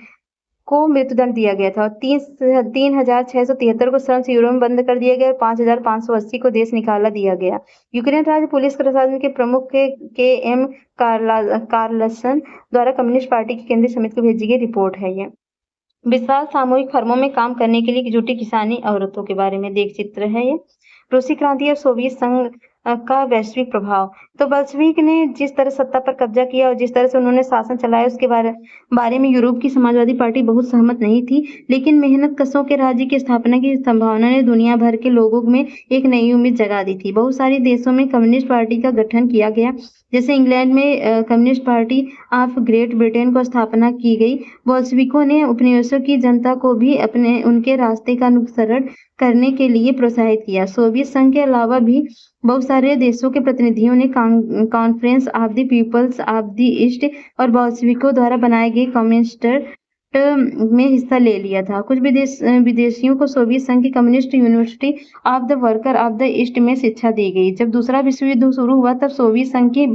को मृत्युदंड दिया गया था और 3,673 को श्रम शिविरों में बंद कर दिया गया और 5,580 को देश निकाला दिया गया। यूक्रेन राज्य पुलिस प्रशासन के प्रमुख के एम कार्लसन द्वारा कम्युनिस्ट पार्टी की केंद्रीय समिति को भेजी गई रिपोर्ट है ये। विशाल सामूहिक फर्मों में काम करने के लिए जुटी किसानी औरतों के बारे में देख चित्र है ये। रूसी क्रांति और सोवियत संघ का वैश्विक प्रभाव। तो बल्शेविक ने जिस तरह सत्ता पर कब्जा किया और जिस तरह से उन्होंने शासन चलाया उसके बारे में यूरोप की समाजवादी पार्टी बहुत सहमत नहीं थी, लेकिन मेहनत कशों के राज्य की स्थापना की संभावना ने दुनिया भर के लोगों में एक नई उम्मीद जगा दी थी। बहुत सारे देशों में कम्युनिस्ट पार्टी का गठन किया गया, जैसे इंग्लैंड में communist party of great Britain को स्थापना की गई। बोल्शेविकों ने उपनिवेशों की जनता को भी उनके रास्ते का अनुसरण करने के लिए प्रोत्साहित किया। सोवियत संघ के अलावा भी बहुत सारे देशों के प्रतिनिधियों ने conference of the peoples of the east और बोल्शेविकों द्वारा बनाए गए कम्युनिस्ट में हिस्सा ले लिया था। कुछ विदेशियों को सोवियत संघ की communist university of the worker of the east में शिक्षा दी गई। जब दूसरा विश्व युद्ध शुरू हुआ तब सोवियत संघ की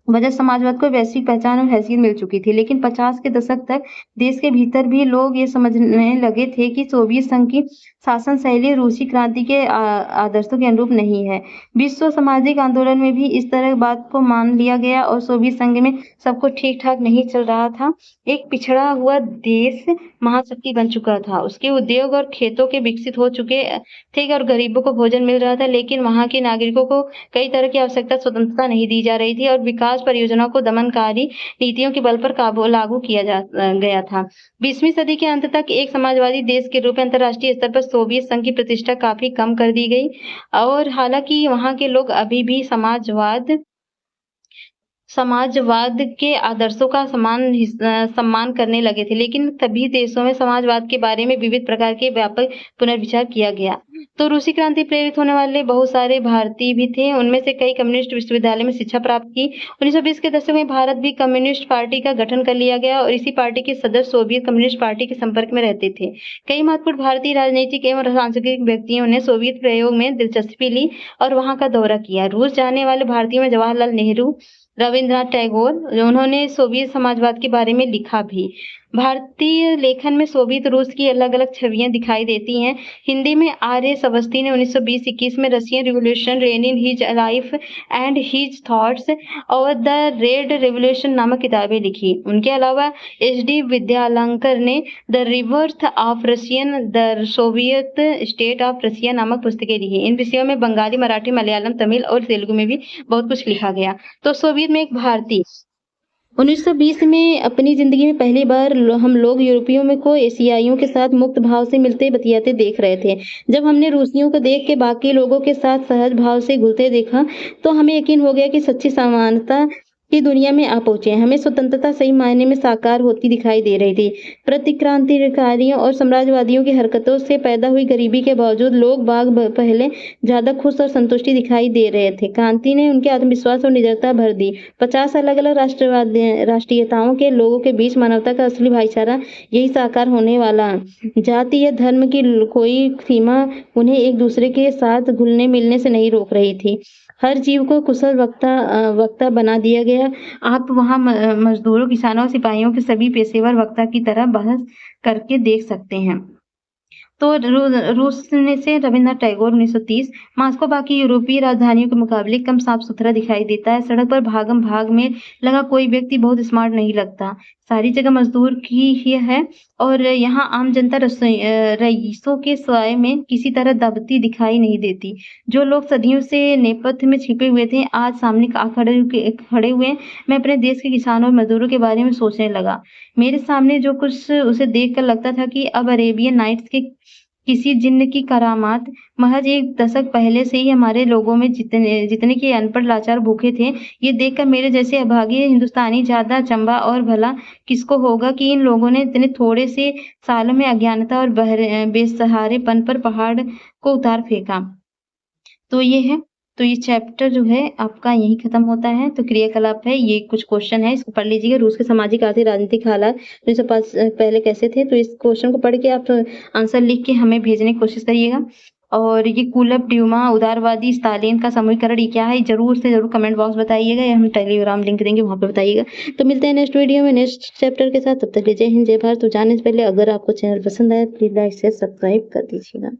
वजह समाजवाद को वैश्विक पहचान और हैसियत मिल चुकी थी, लेकिन 50 के दशक तक देश के भीतर भी लोग ये समझने लगे थे कि सोवियत संघ की शासन शैली रूसी क्रांति के आदर्शों के अनुरूप नहीं है। विश्व सामाजिक आंदोलन में भी इस तरह बात को मान लिया गया और सोवियत संघ में सब कुछ ठीक ठाक नहीं चल रहा था। एक पिछड़ा हुआ देश महाशक्ति बन चुका था, उसके उद्योग और खेतों के विकसित हो चुके थे और गरीबों को भोजन मिल रहा था, लेकिन वहां के नागरिकों को कई तरह की आवश्यकता स्वतंत्रता नहीं दी जा रही थी और विकास परियोजनाओं को दमनकारी नीतियों के बल पर लागू किया गया था। 20वीं सदी के अंत तक एक समाजवादी देश के रूप में अंतर्राष्ट्रीय स्तर पर सोवियत संघ की प्रतिष्ठा काफी कम कर दी गई और हालांकि वहां के लोग अभी भी समाजवाद समाजवाद के आदर्शों का सम्मान करने लगे थे, लेकिन सभी देशों में समाजवाद के बारे में विविध प्रकार के व्यापक पुनर्विचार किया गया। तो रूसी क्रांति प्रेरित होने वाले बहुत सारे भारतीय भी थे, उनमें से कई कम्युनिस्ट विश्वविद्यालय में शिक्षा प्राप्त की। 1920 के दशक में भारत भी कम्युनिस्ट पार्टी का गठन कर लिया गया और इसी पार्टी के सदस्य सोवियत कम्युनिस्ट पार्टी के संपर्क में रहते थे। कई महत्वपूर्ण भारतीय राजनीतिक एवं सांस्कृतिक व्यक्तियों ने सोवियत प्रयोग में दिलचस्पी ली और वहां का दौरा किया। रूस जाने वाले भारतीयों में जवाहरलाल नेहरू, रविंद्रनाथ टैगोर, उन्होंने सोवियत समाजवाद के बारे में लिखा भी। भारतीय लेखन में सोवियत रूस की अलग-अलग छवियां दिखाई देती हैं। हिंदी में आर.एस. अवस्थी ने 1920-21 में Russian revolution, Lenin, his life and his thoughts और द रेड रेवोल्यूशन नामक किताबें लिखी। उनके अलावा एच.डी. विद्यालंकर ने the rebirth of Russian, the Soviet state of Russia नामक पुस्तकें लिखी। इन विषयों में बंगाली, मराठी, मलयालम, तमिल और तेलुगु में भी बहुत कुछ लिखा गया। तो सोवियत में एक भारतीय 1920 में अपनी जिंदगी में पहली बार हम लोग यूरोपियों में को एशियाइयों के साथ मुक्त भाव से मिलते बतियाते देख रहे थे। जब हमने रूसियों को देख के बाकी लोगों के साथ सहज भाव से घुलते देखा तो हमें यकीन हो गया कि सच्ची समानता की दुनिया में आ पहुंचे। हमें स्वतंत्रता सही मायने में साकार होती दिखाई दे रही थी। प्रतिक्रांतिकारियों और साम्राज्यवादियों की हरकतों से पैदा हुई गरीबी के बावजूद लोग बाग पहले ज्यादा खुश और संतुष्टि दिखाई दे रहे थे। क्रांति ने उनके आत्मविश्वास और निडरता भर दी। 50 अलग-अलग राष्ट्रीयताओं के लोगों के बीच मानवता का असली भाईचारा यही साकार होने वाला। जाति या धर्म की कोई सीमा उन्हें एक दूसरे के साथ घुलने मिलने से नहीं रोक रही थी। हर जीव को कुशल वक्ता बना दिया गया। आप वहाँ मजदूरों, किसानों, सिपाहियों के सभी पेशेवर वक्ता की तरह बहस करके देख सकते हैं। तो रूस में से रविंद्रनाथ टैगोर 1930 मास्को बाकी यूरोपीय राजधानियों के मुकाबले कम साफ सुथरा दिखाई देता है। सड़क पर भागम भाग में लगा कोई व्यक्ति बहुत स्मार्ट नहीं लगता। सारी जगह मजदूर ही है और यहाँ आम जनता रईसों के साए में किसी तरह दबती दिखाई नहीं देती। जो लोग सदियों से नेपथ्य में छिपे हुए थे आज सामने खड़े हुए। मैं अपने देश के किसानों और मजदूरों के बारे में सोचने लगा। मेरे सामने जो कुछ उसे देखकर लगता था कि अब अरेबियन नाइट्स के किसी जिन्न की करामात। महज एक दशक पहले से ही हमारे लोगों में जितने के अनपढ़, लाचार, भूखे थे, ये देखकर मेरे जैसे अभागे हिंदुस्तानी ज्यादा अचंभा और भला किसको होगा कि इन लोगों ने इतने थोड़े से सालों में अज्ञानता और बेसहारेपन पर पहाड़ को उतार फेंका। तो ये है, तो ये चैप्टर जो है आपका यहीं खत्म होता है। तो क्रियाकलाप है, ये कुछ क्वेश्चन है, इसको पढ़ लीजिएगा। रूस के सामाजिक, आर्थिक, राजनीतिक हालात 1905 पहले कैसे थे। तो इस क्वेश्चन को पढ़ के आप आंसर लिख के हमें भेजने की कोशिश करिएगा। और ये कूलब, ड्यूमा, उदारवादी, स्टालिन का समूहीकरण ये क्या है, जरूर से जरूर कमेंट बॉक्स बताइएगा या हम टेलीग्राम लिंक देंगे, वहाँ पे बताइएगा। तो मिलते हैं नेक्स्ट वीडियो में नेक्स्ट चैप्टर के साथ। तब तक जय हिंद, जय भारत। तो जाने से पहले अगर आपको चैनल पसंद आए प्लीज लाइक, शेयर, सब्सक्राइब कर दीजिएगा।